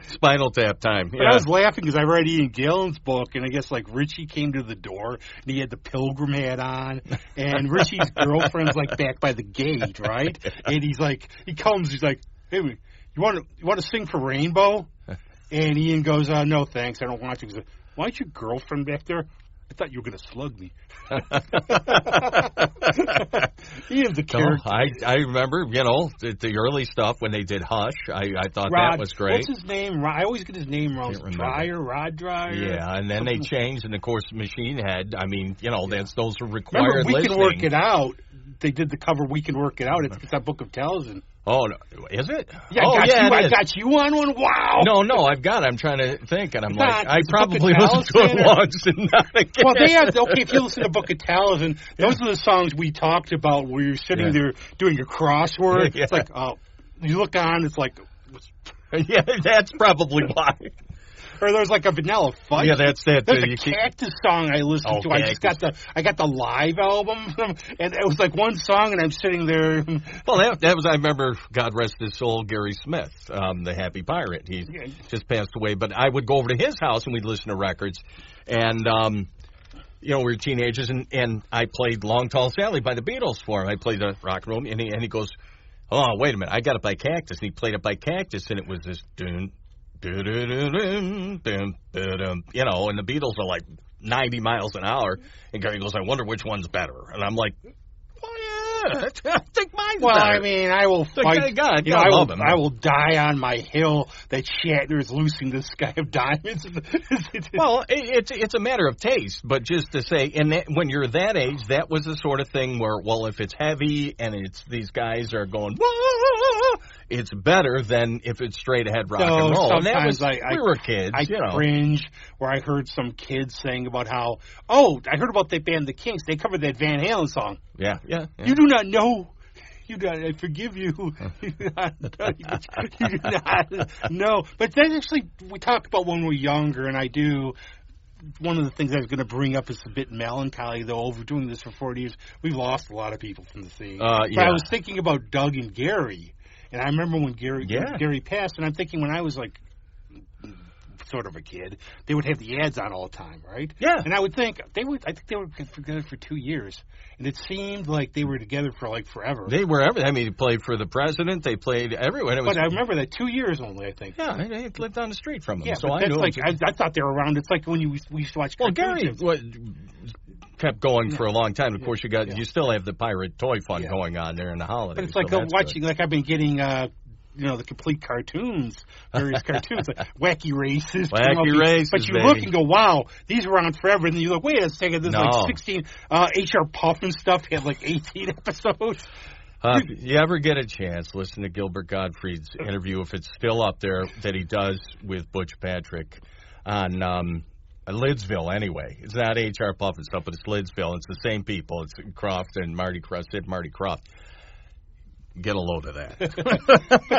Spinal Tap time. But I was laughing because I read Ian Gillan's book, and I guess, like, Richie came to the door, and he had the pilgrim hat on, and Richie's girlfriend's, like, back by the gate, right? And he's like, he comes, he's like, hey, you want to sing for Rainbow? And Ian goes, no, thanks, I don't want to. He goes, why is your girlfriend back there? I thought you were going to slug me. He is a character. I remember, the early stuff when they did Hush. I thought that was great. What's his name? I always get his name wrong. Rod Dryer? Yeah, and then they changed, and of course, Machine Head. I mean, those are required listening. We Can Work It Out. They did the cover We Can Work It Out. It's that Book of Townsend. Oh, no. Is it? Yeah, I got you on one. Wow. No, I've got it. I'm trying to think, and I'm like, I probably listened to it once and not again. Well, they have, if you listen to Book of Townsend, those are the songs we talked about where you're sitting there doing your crossword. It's like, you look on, it's like... Yeah, that's probably why. Or there's like a Vanilla Fudge. Yeah, that's it. There's a Cactus song I listened to. I got the live album, and it was like one song, and I'm sitting there. Well, that was, I remember, God rest his soul, Gary Smith, the Happy Pirate. He just passed away, but I would go over to his house and we'd listen to records, and we were teenagers, and I played Long Tall Sally by the Beatles for him. I played the rock and roll, and he goes, "Oh, wait a minute, I got it by Cactus," and he played it by Cactus, and it was this and the Beatles are like 90 miles an hour, and Gary goes, "I wonder which one's better," and I'm like, I think mine's better. I mean, I will fight. God, I will die on my hill that Shatner is loosing the Sky of Diamonds. Well, it's a matter of taste, but just to say, when you're that age, that was the sort of thing where, well, if it's heavy and these guys are going, whoa, it's better than if it's straight ahead rock and roll. And that was, we were kids. I cringe where I heard some kids saying about how, I heard about that band, The Kinks. They covered that Van Halen song. Yeah. You do not know. I forgive you. You do not know. But that's actually, we talked about when we were younger, and I do. One of the things I was going to bring up is a bit melancholy, though. Over doing this for 40 years, we've lost a lot of people from the scene. But I was thinking about Doug and Gary. And I remember when Gary passed, and I'm thinking when I was like sort of a kid, they would have the ads on all the time, right? Yeah. And I think they were together for 2 years. And it seemed like they were together for like forever. They were everything. I mean, they played for the president. They played everywhere. But I remember that 2 years only, I think. Yeah, they lived down the street from him. Yeah, so I knew. I thought they were around. It's like when we used to watch. Well, Gary kept going for a long time. Of course, you still have the Pirate Toy Fund going on there in the holidays. But it's like watching. Good. Like I've been getting. The complete cartoons, various cartoons, like Wacky Races. But you look and go, wow, these were on forever. And then you look, wait a second, there's like 16. H.R. Puffin stuff had like 18 episodes. You ever get a chance, listen to Gilbert Gottfried's interview, if it's still up there, that he does with Butch Patrick on Lidsville anyway. It's not H.R. Puffin stuff, but it's Lidsville. It's the same people. It's Croft and Marty Croft. Get a load of that. But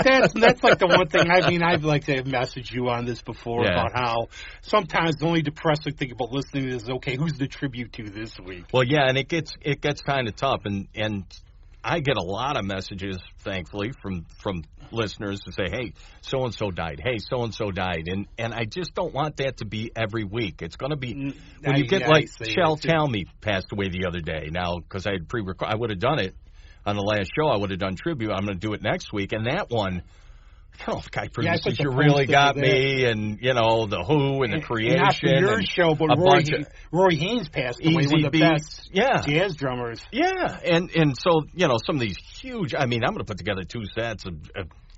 that's like the one thing. I mean, I've like to have messaged you on this before about how sometimes the only depressing thing about listening is, okay, who's the tribute to this week? Well, yeah, and it gets kind of tough, and I get a lot of messages, thankfully, from listeners to say, hey, so and so died. Hey, so and so died, and I just don't want that to be every week. It's going to be when you get like Shell Talmy passed away the other day. Now, because I had I would have done it. On the last show, I would have done tribute. I'm going to do it next week. And that one, guy produces You Really Got Me, and, the Who, and the Creation. Not for your show, but Roy Haynes passed away, one of the best jazz drummers. Yeah, and so, some of these huge, I'm going to put together 2 sets of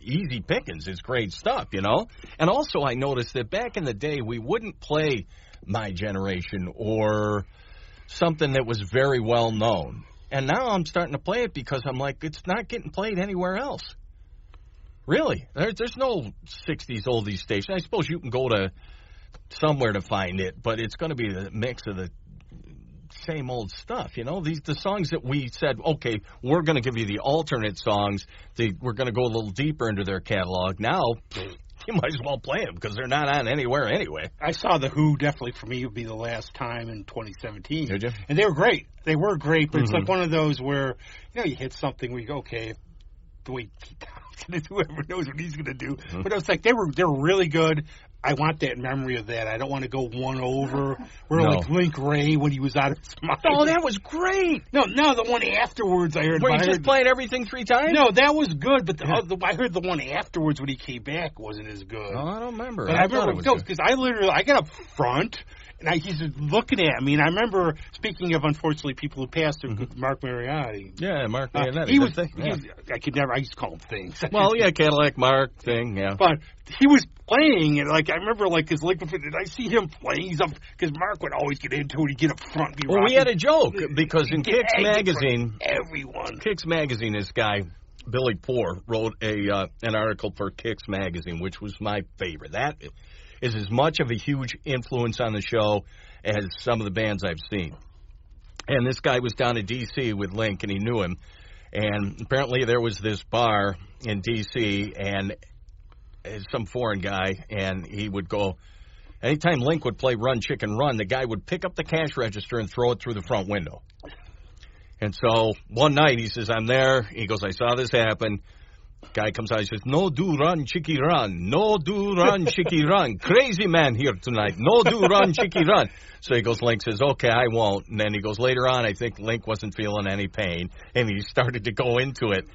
easy pickings. It's great stuff, And also, I noticed that back in the day, we wouldn't play My Generation or something that was very well known. And now I'm starting to play it because I'm like, it's not getting played anywhere else. Really. There's no 60s oldies station. I suppose you can go to somewhere to find it, but it's going to be the mix of the same old stuff, the songs that we said, okay, we're going to give you the alternate songs. We're going to go a little deeper into their catalog. Now, you might as well play them because they're not on anywhere anyway. I saw The Who, definitely for me, would be the last time in 2017. Did you? And they were great. But it's like one of those where, you hit something where you go, okay, the way going to do. Whoever knows what he's going to do. Mm-hmm. But I was like, they're really good. I want that memory of that. I don't want to go one over. Like Link Ray when he was out of his mind. Oh, that was great. No, the one afterwards I heard. Were you just playing everything 3 times? No, that was good, but I heard the one afterwards when he came back wasn't as good. Oh, I don't remember. But I remember because I got up front. And he's looking at me, and I remember, speaking of, unfortunately, people who passed, Mark Mariotti. Yeah, Mark Mariotti. He was, I used to call him things. Well, yeah, Cadillac Mark thing, yeah. But he was playing, and, I remember, his Liquid, and I see him playing, because Mark would always get into it, he'd get up front, be Well, we had a joke, because in Kicks Magazine, Kicks Magazine, this guy, Billy Poor, wrote an article for Kicks Magazine, which was my favorite. That is as much of a huge influence on the show as some of the bands I've seen. And this guy was down in D.C. with Link, and he knew him. And apparently there was this bar in D.C., and some foreign guy, and he would go, anytime Link would play Run, Chicken Run, the guy would pick up the cash register and throw it through the front window. And so one night he says, I'm there. He goes, I saw this happen. Guy comes out, he says, no do run, chicky run. No do run, chicky run. Crazy man here tonight. No do run, chicky run. So he goes, Link says, okay, I won't. And then he goes, later on, I think Link wasn't feeling any pain, and he started to go into it.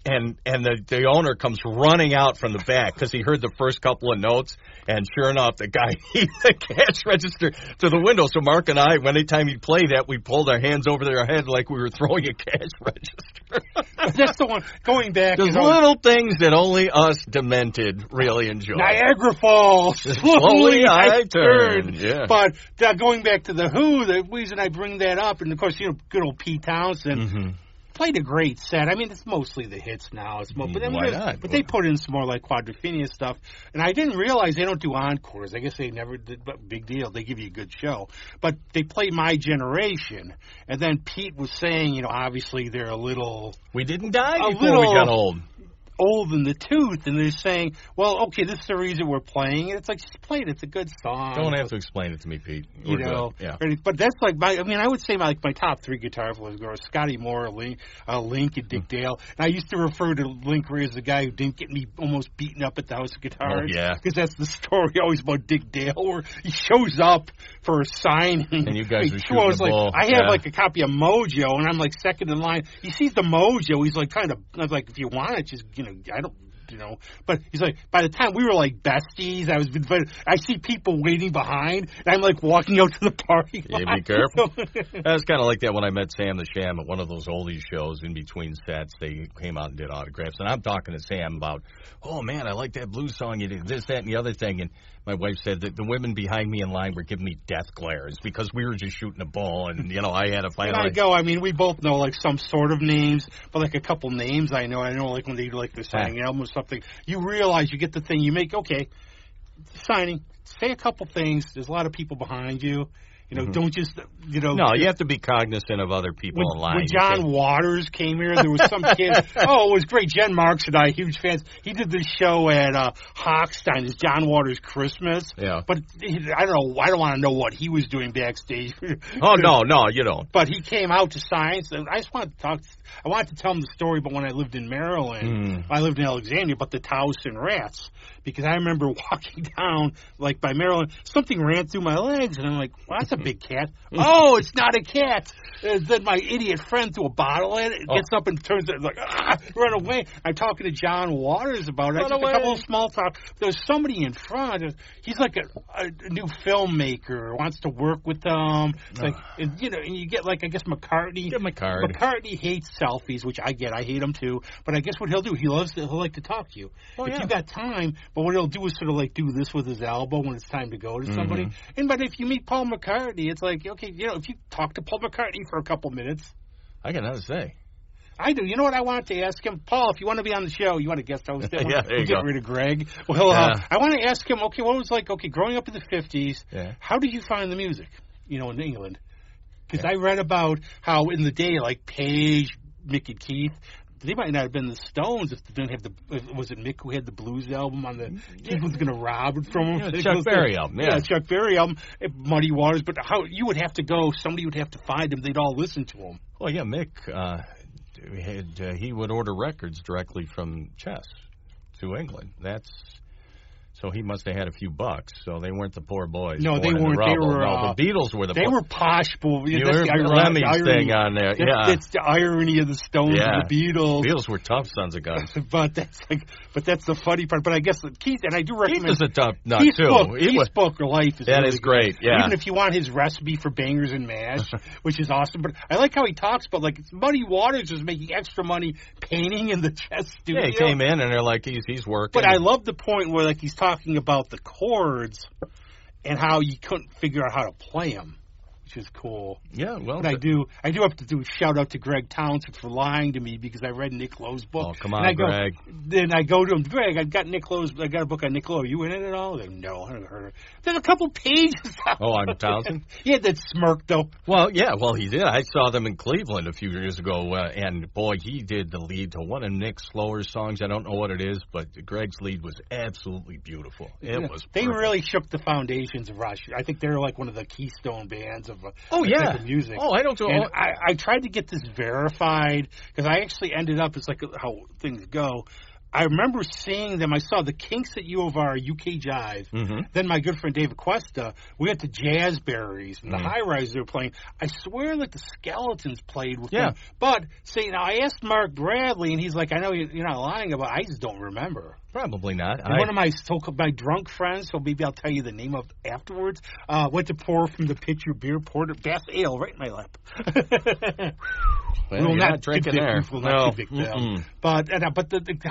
And the owner comes running out from the back because he heard the first couple of notes, and sure enough, the guy heaved the cash register to the window. So Mark and I, anytime he'd play that, we pulled our hands over their head like we were throwing a cash register. That's the one. Going back, there's little things that only us demented really enjoy. Niagara Falls, slowly I turn. Yeah. But going back to the Who, the reason I bring that up, and of course, good old Pete Townsend. Played a great set. I mean, it's mostly the hits now. But they put in some more Quadrophenia stuff. And I didn't realize they don't do encores. I guess they never did, but big deal. They give you a good show. But they play My Generation. And then Pete was saying, obviously they're a little... We didn't die before we got old. Old in the tooth, and they're saying, well, okay, this is the reason we're playing it. It's like, just play it. It's a good song. Don't have to explain it to me, Pete. We're good. Yeah. But that's I would say my top 3 guitar players were Scotty Moore, Link, and Dick Dale. And I used to refer to Link Ray as the guy who didn't get me almost beaten up at the House of Guitars. Oh, yeah. Because that's the story always about Dick Dale, where he shows up for a signing. And you guys were shooting the ball. I have a copy of Mojo, and I'm second in line. He sees the Mojo. He's kind of, I was like, if you want it, just, I don't, but he's like, by the time we were besties, I see people waiting behind, and I'm walking out to the party. Yeah, be careful. That was kind of like that when I met Sam the Sham at one of those oldies shows in between sets. They came out and did autographs, and I'm talking to Sam about, oh man, I like that blues song. You did this, that, and the other thing, and my wife said that the women behind me in line were giving me death glares because we were just shooting a ball, and I had to find. We both know some sort of names, but a couple names I know. I know when they do the signing album or something. You realize you get the thing. You make signing. Say a couple things. There's a lot of people behind you. Don't just, No, you have to be cognizant of other people in line. When John Waters came here, there was some kid. Oh, it was great. Jen Marks and I, huge fans. He did this show at Hochstein, it's John Waters Christmas. Yeah. But I don't know. I don't want to know what he was doing backstage. Oh, no, you don't. But he came out to sign. So I just wanted to talk. I wanted to tell him the story, but when I lived in Maryland, I lived in Alexandria, but the Towson Rats. Because I remember walking down, by Maryland, something ran through my legs, and I'm like, well, that's a big cat. Oh, it's not a cat. Then my idiot friend threw a bottle at it, gets up and turns it, run away. I'm talking to John Waters about it. Just a couple of small talk. There's somebody in front. He's a new filmmaker, wants to work with them. And you get, I guess McCartney. Give him a card. McCartney hates selfies, which I get. I hate them too. But I guess what he'll do, he'll like to talk to you. If you got time. But what he'll do is sort of do this with his elbow when it's time to go to somebody. But if you meet Paul McCartney, it's okay, if you talk to Paul McCartney for a couple minutes. I got nothing to say. I do. You know what I wanted to ask him? Paul, if you want to be on the show, you want to guest host it? Yeah, there you go. Get rid of Greg. Well, I want to ask him, what it was growing up in the 50s, how did you find the music, in England? Because I read about how in the day, Page, Mick and Keith, they might not have been the Stones if they didn't have was it Mick who had the blues album on the Keith was going to rob it from him? Yeah, Chuck Berry album. Yeah, Chuck Berry album, Muddy Waters. But how you would have to go, somebody would have to find him. They'd all listen to him. Well, yeah, Mick, he would order records directly from Chess. to England. So he must have had a few bucks. So they weren't the poor boys. No, they weren't. They were. No, the Beatles were the. They were posh, but you heard Lemmy's thing on there. It's the irony of the Stones and the Beatles. Beatles were tough sons of guns. But that's the funny part. But I guess Keith, and I do recommend. Keith is a tough nut too. Keith's book Life is that really is great. Good. Yeah. Even if you want his recipe for bangers and mash, which is awesome. But I like how he talks about Muddy Waters is making extra money painting in the chess studio. Yeah, he came in and they're like he's working. But I love the point where he's talking about the chords and how you couldn't figure out how to play them, which is cool. Yeah, well, but I do have to do a shout out to Greg Townsend for lying to me because I read Nick Lowe's book. Oh, come on, Greg. Then I go to him, Greg, I got a book on Nick Lowe. Are you in it at all? Like, no, I haven't heard of it. There's a couple pages. Oh, on Townsend? He had that smirk, though. Well, yeah, he did. I saw them in Cleveland a few years ago, and boy, he did the lead to one of Nick Slower's songs. I don't know what it is, but Greg's lead was absolutely beautiful. It was They perfect. really shook the foundations of Rochester. I think they're like one of the keystone bands of music. Oh, I don't know. And I tried to get this verified because I actually ended up, it's like how things go. I remember seeing them. I saw the Kinks at U of R, UK Jive. Mm-hmm. Then my good friend David Cuesta, we went to Jazzberries and the High Rise they were playing. I swear the Skeletons played with them. But, I asked Mark Bradley, and he's like, I know you're not lying about it. I just don't remember. Probably not. One of my drunk friends, so maybe I'll tell you the name of afterwards, went to pour from the pitcher beer, poured it, Bass Ale right in my lap. Well, not drinking there. No. But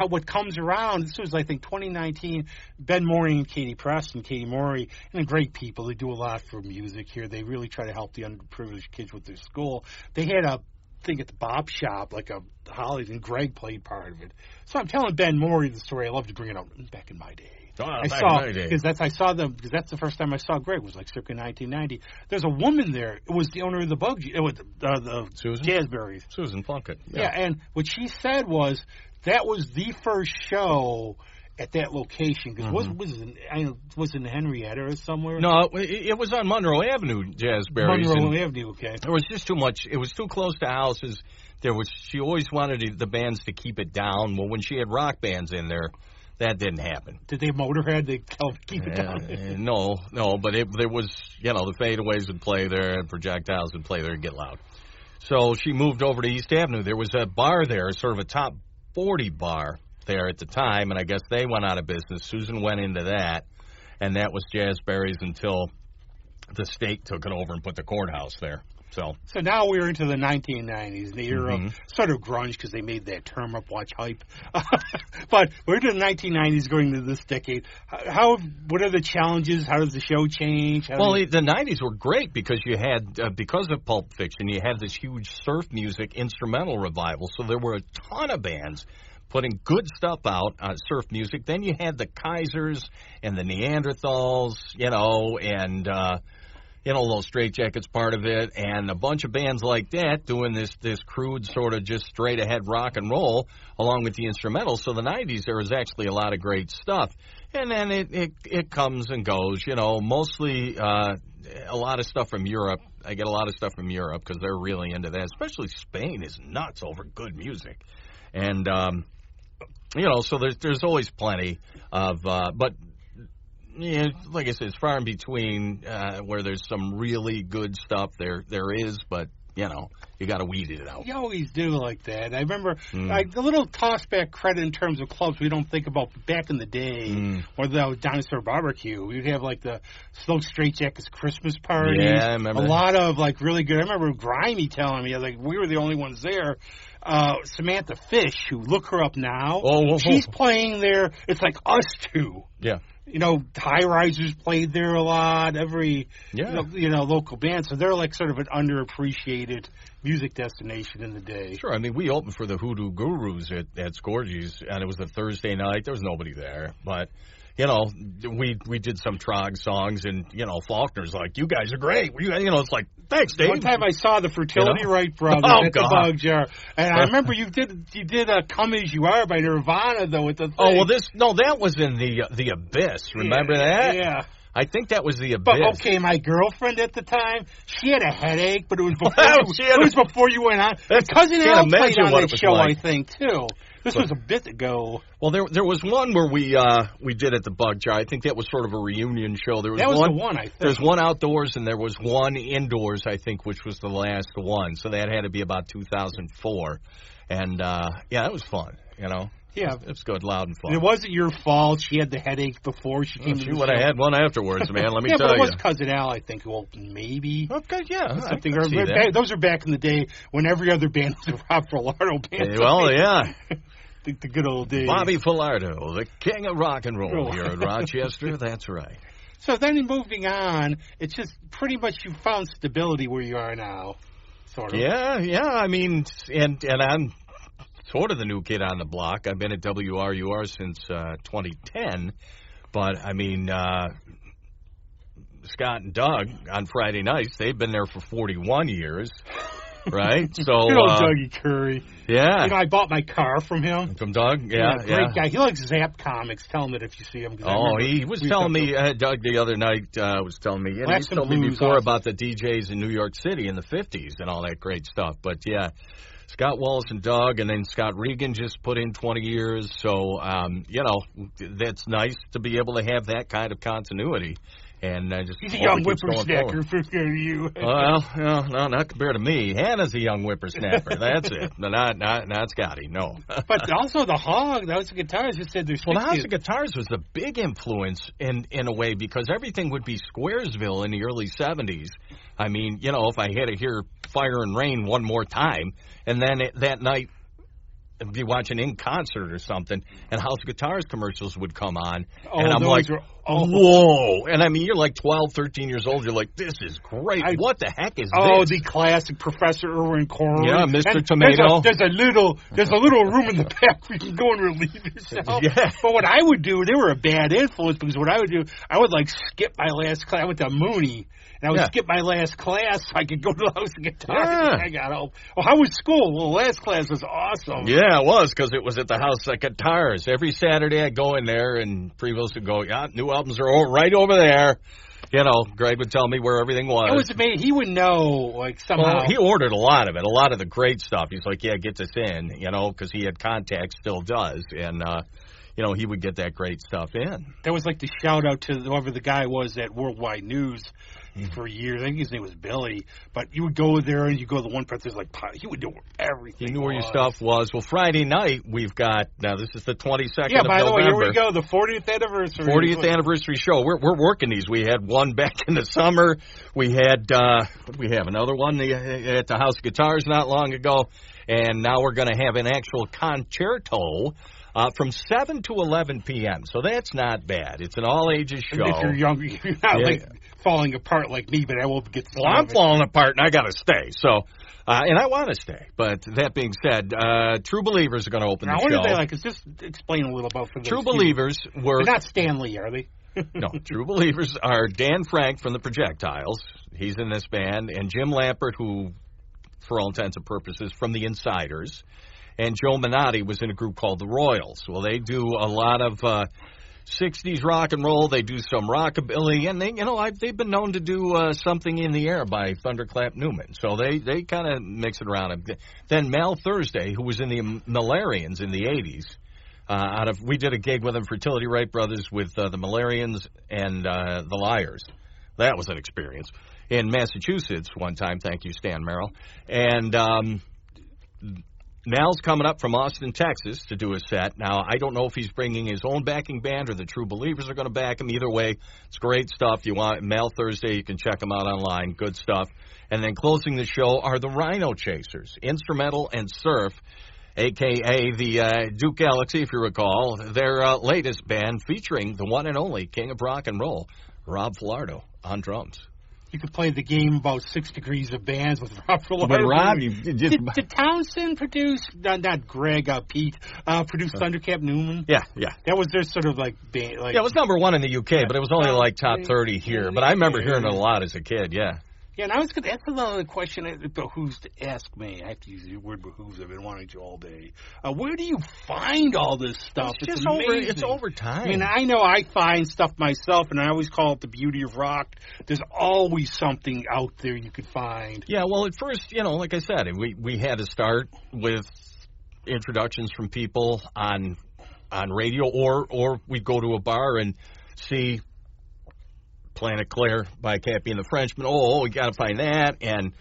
what comes around, this was, I think, 2019, Ben Morey and Katie Preston, Katie Morey, and great people. They do a lot for music here. They really try to help the underprivileged kids with their school. They had a thing at the Bop Shop, like a holiday, and Greg played part of it. So I'm telling Ben Morey the story. I love to bring it up back in my day. Because that's the first time I saw Greg. It was like circa 1990. There's a woman there. It was the owner of the Susan? Jazzberries. Susan Plunkett. Yeah, and what she said was that was the first show at that location. Because was it in Henrietta or somewhere? No, it was on Monroe Avenue, Jazzberries. Monroe Avenue, okay. There was just too much. It was too close to houses. She always wanted the bands to keep it down. Well, when she had rock bands in there, that didn't happen. Did they Motorhead? They keep it down? No, but there was, the fadeaways would play there and projectiles would play there and get loud. So she moved over to East Avenue. There was a bar there, sort of a top 40 bar there at the time, and I guess they went out of business. Susan went into that, and that was Jazzberries until the state took it over and put the courthouse there. So now we're into the 1990s, the era of sort of grunge because they made that term up, watch hype. But we're into the 1990s going into this decade. What are the challenges? How does the show change? The 90s were great because you had, because of Pulp Fiction, you had this huge surf music instrumental revival. So there were a ton of bands putting good stuff out on surf music. Then you had the Kaisers and the Neanderthals, and Little Straight Jackets part of it, and a bunch of bands like that doing this crude sort of just straight ahead rock and roll along with the instrumentals. So the 90s, there was actually a lot of great stuff. And then it comes and goes, mostly a lot of stuff from Europe. I get a lot of stuff from Europe because they're really into that, especially Spain is nuts over good music. And, so there's always plenty of, but yeah, like I said, it's far in between where there's some really good stuff. There is, but you got to weed it out. You always do like that. I remember a little toss-back credit in terms of clubs we don't think about back in the day, or the Dinosaur Barbecue. We'd have like the Slow Straight Jackets Christmas parties. Yeah, I remember. A lot of like really good. I remember Grimy telling me like we were the only ones there. Samantha Fish, who look her up now. She's playing there. It's like us two. Yeah. High Risers played there a lot. Local bands. So they're like sort of an underappreciated music destination in the day. Sure. I mean, we opened for the Hoodoo Gurus at Scorgies, and it was a Thursday night. There was nobody there, but we did some Trog songs, and Faulkner's like, "You guys are great." It's like, "Thanks, Dave." One time I saw the Fertility Wright brothers at the Bug Jar, and I remember you did a "Come As You Are" by Nirvana though with the thing. Oh well, that was in the Abyss. Remember that? Yeah. I think that was the Abyss. But okay, my girlfriend at the time, she had a headache, but it was before before you went on. Cousin Al played on that show, I think, too. This was a bit ago. Well, there was one where we did at the Bug Jar. I think that was sort of a reunion show. That was the one, I think. There's one outdoors and there was one indoors, I think, which was the last one. So that had to be about 2004. And, it was fun, Yeah. It was good, loud and fun. And it wasn't your fault. She had the headache before she came to the show. She would have had one afterwards, man, let me tell you. Yeah, but it was Cousin Al, I think, who opened, maybe. Okay, yeah. Something. Those are back in the day when every other band was a Rob Filardo band. Well, yeah. The good old days. Bobby Filardo, the king of rock and roll here in Rochester. That's right. So then moving on, it's just pretty much you found stability where you are now, sort of. Yeah. I mean, and I'm sort of the new kid on the block. I've been at WRUR since 2010. But, I mean, Scott and Doug on Friday nights, they've been there for 41 years. Right? So, Good old Dougie Curry. Yeah. I bought my car from him. From Doug? Yeah. Great guy. He likes Zap Comics. Tell him that if you see him. He was telling me, Doug the other night was telling me, and he told me before about the DJs in New York City in the 50s and all that great stuff. But, yeah, Scott Wallace and Doug, and then Scott Regan just put in 20 years. So, that's nice to be able to have that kind of continuity. And he's a young whippersnapper compared to you. Well, no, not compared to me. Hannah's a young whippersnapper. That's it. Not Scotty. No. But also the Hog, the House of Guitars, you said there's. Well, the House of Guitars was the big influence in a way because everything would be Squaresville in the early 70s. I mean, if I had to hear Fire and Rain one more time, and then that night I'd be watching In Concert or something, and House of Guitars commercials would come on, and I'm like, whoa. And I mean, you're like 12, 13 years old. You're like, this is great. What the heck is this? Oh, the classic Professor Irwin Corwin. Yeah, Mr. Tomato. There's a little room in the back where you can go and relieve yourself. Yeah. But what I would do, they were a bad influence because what I would do, I would skip my last class. I went to Mooney. And I would skip my last class so I could go to the House of Guitars when I got home. Well, how was school? Well, last class was awesome. Yeah, it was, because it was at the House of Guitars. Every Saturday I'd go in there, and Prevost would go, new albums are right over there. Greg would tell me where everything was. It was amazing. He would know, somehow. Well, he ordered a lot of it, a lot of the great stuff. He's like, get this in, because he had contacts, still does. And, he would get that great stuff in. That was like the shout-out to whoever the guy was at Worldwide News for years. I think his name was Billy. But you would go there, and you go to the one place, there's he would know everything. He knew where your stuff was. Well, Friday night, we've got, now this is the 22nd of November. Yeah, by the way, here we go, the 40th anniversary. 40th anniversary show. We're working these. We had one back in the summer. We had, we have another one at the House of Guitars not long ago. And now we're going to have an actual concerto from 7 to 11 p.m. So that's not bad. It's an all-ages show. If you're young, you're not falling apart like me, but I will get Well, I'm falling apart, and I got to stay. So, and I want to stay. But that being said, True Believers are going to open the show. What are they like? Just explain a little about for those True Believers were... They're not Stan Lee, are they? No, True Believers are Dan Frank from the Projectiles. He's in this band. And Jim Lampert, who, for all intents and purposes, from the Insiders. And Joe Minotti was in a group called the Royals. Well, they do a lot of 60s rock and roll. They do some rockabilly. And, they've been known to do Something in the Air by Thunderclap Newman. So they kind of mix it around. Then Mal Thursday, who was in the Malarians in the 80s, we did a gig with him, Fertility Wright Brothers, with the Malarians and the Liars. That was an experience. In Massachusetts one time, thank you, Stan Merrill. And... Mal's coming up from Austin, Texas, to do a set. Now, I don't know if he's bringing his own backing band or the True Believers are going to back him. Either way, it's great stuff. You want Mal Thursday, you can check them out online. Good stuff. And then closing the show are the Rhino Chasers, instrumental and surf, a.k.a. the Duke Galaxy, if you recall, their latest band featuring the one and only king of rock and roll, Rob Filardo, on drums. You could play the game about 6 degrees of bands with Rob Filardo. But Rob, did Townsend produce, not Greg, Pete, produce Thunderclap Newman? Yeah. That was their sort of band. Yeah, it was number 1 in the UK, but it was only top 30 here. But I remember hearing it a lot as a kid, yeah. Yeah, and I was going to ask another question. It behooves to ask me. I have to use the word behooves. I've been wanting to all day. Where do you find all this stuff? It's just over time. I mean, I know I find stuff myself, and I always call it the beauty of rock. There's always something out there you could find. Yeah, well, at first, like I said, we had to start with introductions from people on radio, or we'd go to a bar and see Planet Claire by Cappy and the Frenchman. Oh, we got to find that, and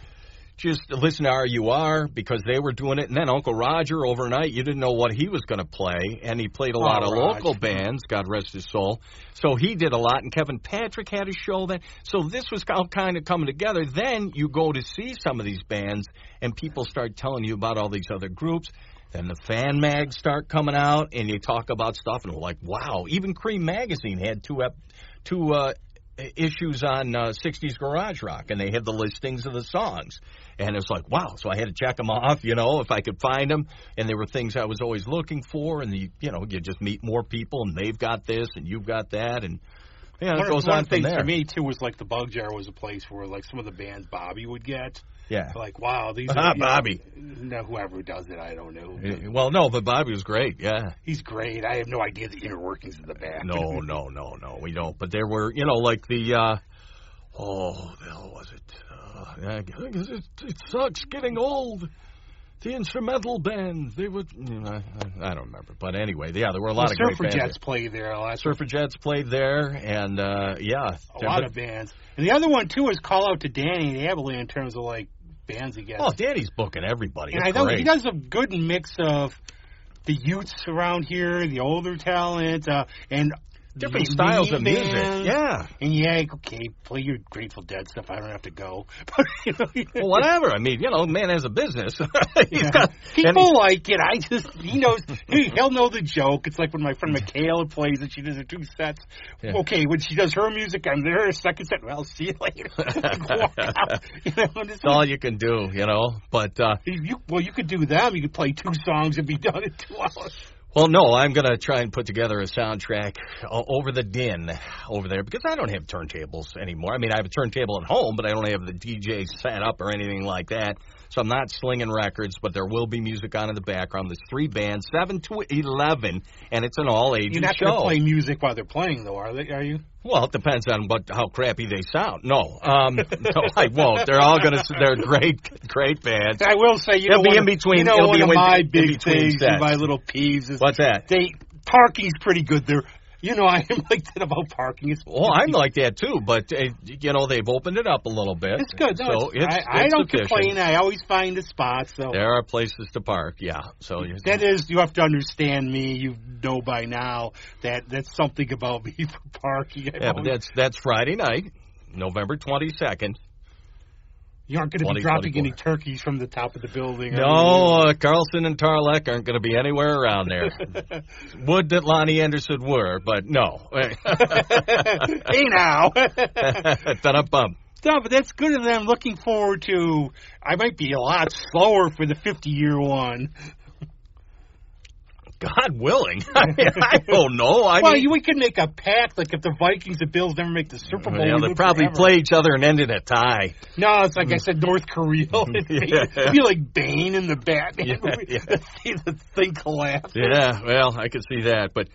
just listen to RUR because they were doing it. And then Uncle Roger overnight, you didn't know what he was going to play, and he played a lot of local bands, God rest his soul. So he did a lot, and Kevin Patrick had a show then. So this was all kind of coming together. Then you go to see some of these bands, and people start telling you about all these other groups. Then the fan mags start coming out, and you talk about stuff, and we're like, wow. Even Cream Magazine had two issues on 60s garage rock, and they had the listings of the songs. And it's like, wow. So I had to check them off, if I could find them. And there were things I was always looking for. And, you just meet more people, and they've got this, and you've got that. And, it goes on from there. For me, too, was like the Bug Jar was a place where, like, some of the bands Bobby would get. Yeah. Like, wow, these are... Bobby. Whoever does it, I don't know. Well, no, but Bobby was great, yeah. He's great. I have no idea the inner workings of the band. No, we don't. But there were, like the... what the hell was it? It sucks getting old. The instrumental band, they would... I don't remember. But anyway, there were a lot of great bands. Surfer Jets played there. Surfer Jets played there, and, A lot of bands. And the other one, too, is Call Out to Danny and Abilene in terms of, like, bands he gets. Oh, Danny's booking everybody. And I know he does a good mix of the youths around here, the older talent, and... different styles of music, yeah. And okay, play your Grateful Dead stuff. I don't have to go. Well, whatever. I mean, man has a business. People like it. He knows. He'll know the joke. It's like when my friend Michaela plays it. She does her 2 sets. Yeah. Okay, when she does her music, I'm there. Second set, well, see you later. That's all you can do, But you could do them. You could play 2 songs and be done in 2 hours. Well, no, I'm going to try and put together a soundtrack over the din over there because I don't have turntables anymore. I mean, I have a turntable at home, but I don't have the DJ set up or anything like that. So I'm not slinging records, but there will be music on in the background. There's 3 bands, 7 to 11, and it's an all-ages show. You're not going to play music while they're playing, though, are you? Well, it depends on how crappy they sound. No, I won't. They're all they're great bands. I will say, it'll be in between. One of my big things and my little peeves is... What's that? Parking's pretty good there. I am like that about parking. I'm like that too, but they've opened it up a little bit. It's good. No, I don't complain. I always find a spot. So there are places to park. Yeah. So you have to understand me. You know by now that's something about me for parking. But that's Friday night, November 22nd. You aren't going to be dropping any turkeys from the top of the building. No, Carlson and Tarlek aren't going to be anywhere around there. Would that Lonnie Anderson were, but no. Hey now. Da-da-bum. No, but that's good of them. Looking forward to... I might be a lot slower for the 50-year one. God willing. I don't know. We could make a pact, like if the Vikings and Bills never make the Super Bowl. Yeah, they'd probably play each other and end in a tie. No, it's like I said, North Korea. It'd be like Bane in the Batman movie. The thing collapse. Yeah, well, I could see that. But,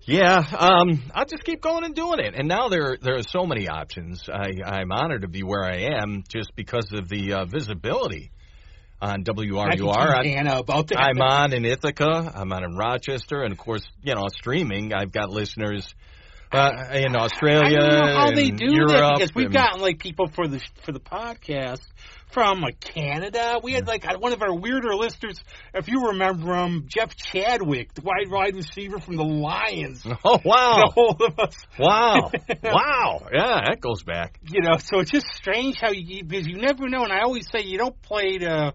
yeah, I'll just keep going and doing it. And now there are so many options. I'm honored to be where I am just because of the visibility. On WRUR. I'm on in Ithaca. I'm on in Rochester. And, of course, streaming. I've got listeners in Australia, I don't know how they do Europe. That because we've gotten, people for the podcast from Canada. We had, one of our weirder listeners, if you remember him, Jeff Chadwick, the wide receiver from the Lions. Oh, wow. The whole of us. Wow. Wow. Yeah, that goes back. So it's just strange because you never know. And I always say you don't play the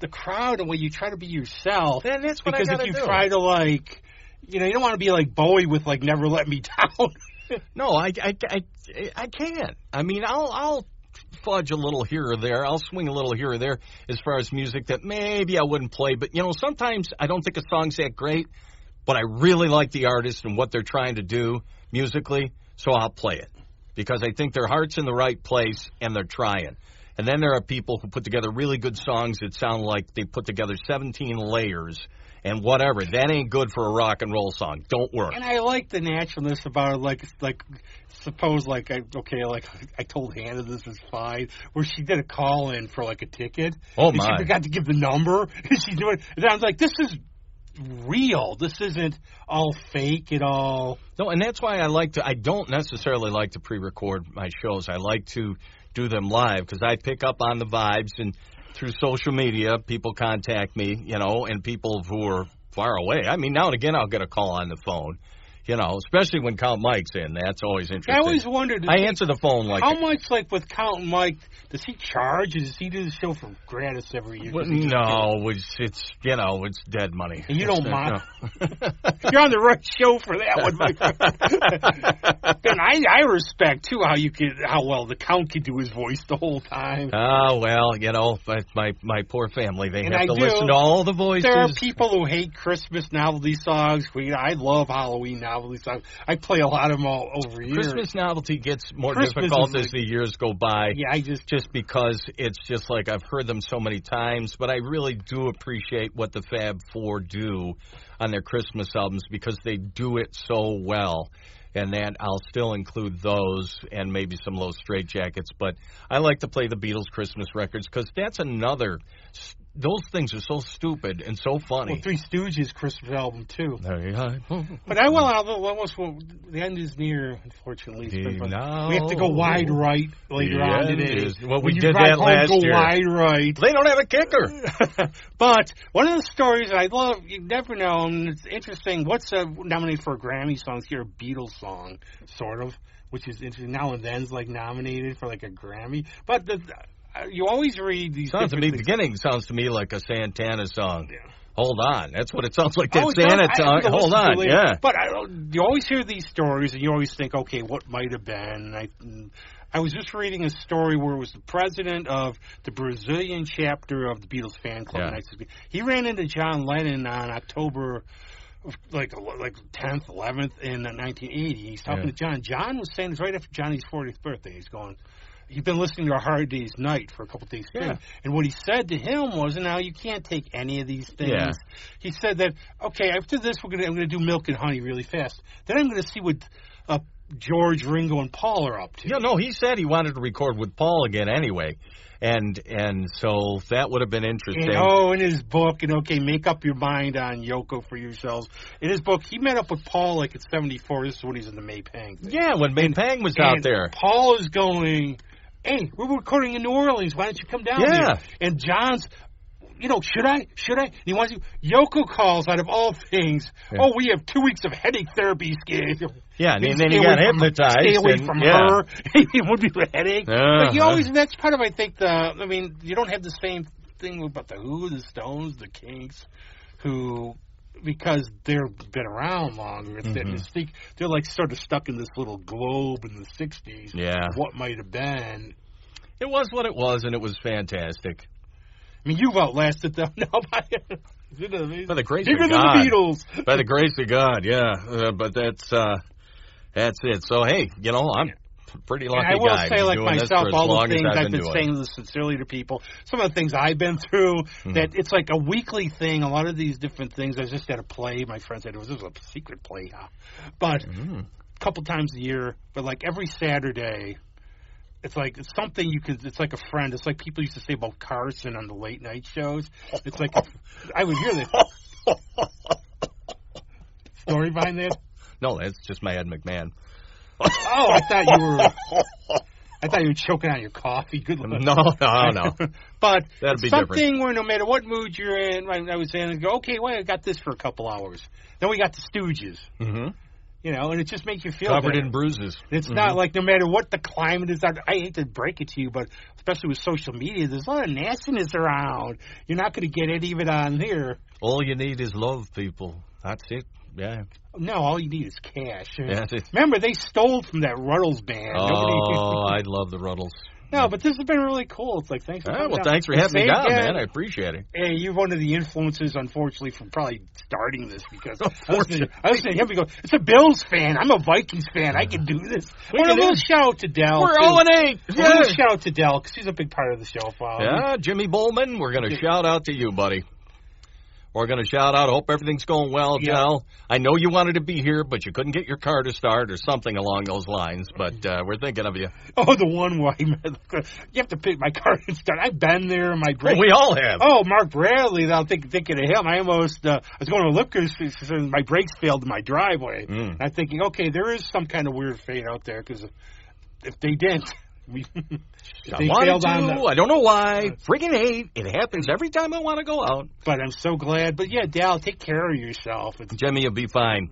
crowd the way you try to be yourself. And that's what because I gotta if you try to you don't want to be like Bowie with Never Let Me Down. No, I can't. I mean, I'll fudge a little here or there. I'll swing a little here or there as far as music that maybe I wouldn't play. But, sometimes I don't think a song's that great, but I really like the artist and what they're trying to do musically, so I'll play it because I think their heart's in the right place and they're trying. And then there are people who put together really good songs that sound like they put together 17 layers and whatever. That ain't good for a rock and roll song. Don't work. And I like the naturalness about it. Suppose I told Hannah this is fine, where she did a call-in for a ticket. Oh, and my. She forgot to give the number. And she's doing. And I was like, this is real. This isn't all fake at all. No, and that's why I don't necessarily like to pre-record my shows. I like to do them live because I pick up on the vibes, and through social media, people contact me, and people who are far away. I mean, now and again, I'll get a call on the phone, especially when Count Mike's in. That's always interesting. I always wondered. I answer the phone how much, with Count Mike, does he charge? Or does he do the show for gratis every year? Well, no, it's dead money. And you don't mind. You're on the right show for that one, my friend. And I respect too how well the Count could do his voice the whole time. Oh well, my poor family, they have to listen to all the voices. There are people who hate Christmas novelty songs. I love Halloween novelty songs. I play a lot of them all over years. Christmas novelty gets more difficult as the years go by. Yeah, just because it's just I've heard them so many times, but I really do appreciate what the Fab Four do on their Christmas albums because they do it so well. And that I'll still include those and maybe some Low Straitjackets. But I like to play the Beatles Christmas records because that's another. Those things are so stupid and so funny. Well, Three Stooges Christmas album too. There you go. But the end is near, unfortunately. We have to go wide right later on today. Well, we did that last year. Go wide right. They don't have a kicker. But one of the stories I love, you never know, and it's interesting. What's nominated for a Grammy song? Here, a Beatles song, sort of, which is interesting. Now and Then's nominated for a Grammy, but you always read these. Beginning sounds to me like a Santana song. Yeah. Hold on, that's what it sounds like. That Santa song. Hold on, yeah. But you always hear these stories, and you always think, okay, what might have been? I was just reading a story where it was the president of the Brazilian chapter of the Beatles fan club. Yeah. He ran into John Lennon on October, 10th, 11th in 1980. He's talking to John. John was saying it's right after Johnny's 40th birthday. He's going. You've been listening to A Hard Day's Night for a couple of days straight. Yeah. And what he said to him was, now you can't take any of these things. Yeah. He said that, okay, after this, I'm going to do Milk and Honey really fast. Then I'm going to see what George, Ringo, and Paul are up to. Yeah, no, he said he wanted to record with Paul again anyway. And so that would have been interesting. And, in his book, make up your mind on Yoko for yourselves. In his book, he met up with Paul at 74. This is when he's in the May Pang thing. Yeah, when May Pang was out there. Paul is going, hey, we're recording in New Orleans. Why don't you come down here? And John's, should I? And he wants you. Yoko calls out of all things. Yeah. Oh, we have 2 weeks of headache therapy. Yeah, and then he got hypnotized. Stay away from her. It would be a headache. But you always, that's part of, I think, you don't have the same thing about the Who, the Stones, the Kinks, who, because they've been around longer, they're sort of stuck in this little globe in the 60s. Yeah. What might have been. It was what it was, and it was fantastic. I mean, you've outlasted them now by the grace bigger of God. Than the Beatles. By the grace of God, yeah. But that's it. So, hey, I'm a pretty lucky guy. I will say, myself, all the things I've been saying sincerely to people, some of the things I've been through, that it's like a weekly thing. A lot of these different things. I was just at a play. My friend said this was a secret play, but a couple times a year. But every Saturday. It's something you can. It's like a friend. It's like people used to say about Carson on the late night shows. It's like I would hear this story behind that. No, that's just my Ed McMahon. Oh, I thought you were choking on your coffee. Good luck. No. But that'd be something different. Where no matter what mood you're in, I was saying, go, okay, well, I got this for a couple hours. Then we got the Stooges. Mm-hmm. And it just makes you feel covered better. in bruises. It's not like no matter what the climate is. I hate to break it to you, but especially with social media, there's a lot of nastiness around. You're not going to get any of it on here. All you need is love, people. That's it. Yeah. No, all you need is cash. Yeah, Remember, they stole from that Ruddles band. Oh, I love the Ruddles. No, but this has been really cool. It's like, thanks for coming down. Thanks for having me down, man. I appreciate it. Hey, you're one of the influences, unfortunately, from probably starting this because I listened to him. He goes, "It's a Bills fan. I'm a Vikings fan. I can do this." I want a little shout out to Dell. We're 0-8. A little shout out to Dell because he's a big part of the show. Yeah, Jimmy Bowman, we're going to shout out to you, buddy. We're going to shout out. Hope everything's going well, Del. I know you wanted to be here, but you couldn't get your car to start or something along those lines. But we're thinking of you. Oh, the one where you have to pick my car to start. I've been there. My brakes. We all have. Oh, Mark Bradley. I'm thinking of him. I almost I was going to Lipker's and my brakes failed in my driveway. And I'm thinking, okay, there is some kind of weird fate out there because if they didn't. I wanted to. I don't know why. Friggin' hate. It happens every time I want to go out. But I'm so glad. But, yeah, Dal, take care of yourself. Jimmy, you'll be fine.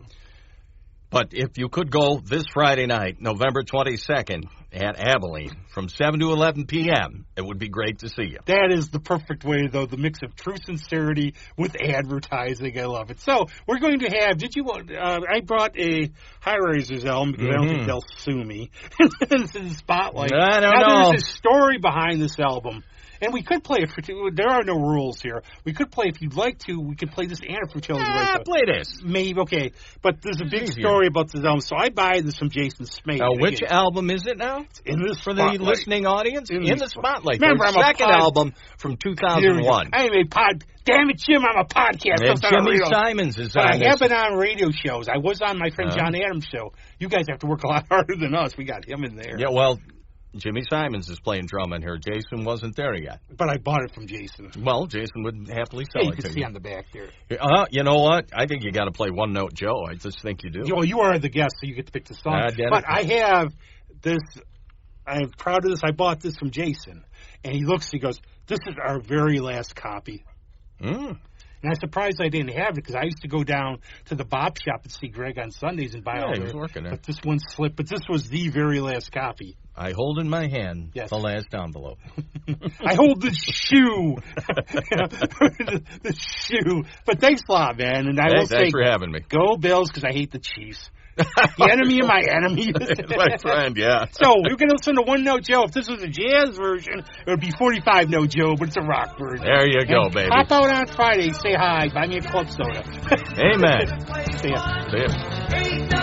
But if you could go this Friday night, November 22nd, at Abilene, from 7 to 11 p.m., it would be great to see you. That is the perfect way, though, the mix of true sincerity with advertising. I love it. So we're going to have, I brought a High Risers album because I don't think they'll sue me. It's in the spotlight. I don't know. There's a story behind this album. And we could play it for two. There are no rules here. We could play, if you'd like to, we could play this Anna Fruccelli's right. Play this. Maybe, okay. But there's a big story about this album. So I buy this from Jason Smith. Now, which album is it now? It's in the For the listening audience? In the spotlight. Remember, their second album from 2001. I am a damn it, Jim, I'm a podcast. And Jimmy Simons is on I have been on radio shows. I was on my friend John Adams' show. You guys have to work a lot harder than us. We got him in there. Yeah, well, Jimmy Simons is playing drum in here. Jason wasn't there yet. But I bought it from Jason. Well, Jason would happily sell it to you. You can see on the back there. You know what? I think you got to play One Note Joe. I just think you do. You are the guest, so you get to pick the song. But I have this. I'm proud of this. I bought this from Jason. And he goes, this is our very last copy. And I'm surprised I didn't have it because I used to go down to the Bob shop and see Greg on Sundays and buy all he was working there. But this one slipped. But this was the very last copy. I hold in my hand the last envelope. I hold the shoe. the shoe. But thanks a lot, man. And thanks for having me. Go Bills because I hate the Chiefs. The enemy of my enemy. My friend, yeah. So we're going to listen to One Note Joe. If this was a jazz version, it would be 45 Note Joe, but it's a rock version. There you go, baby. Pop out on Friday. Say hi. Buy me a club soda. Amen. See ya. See ya.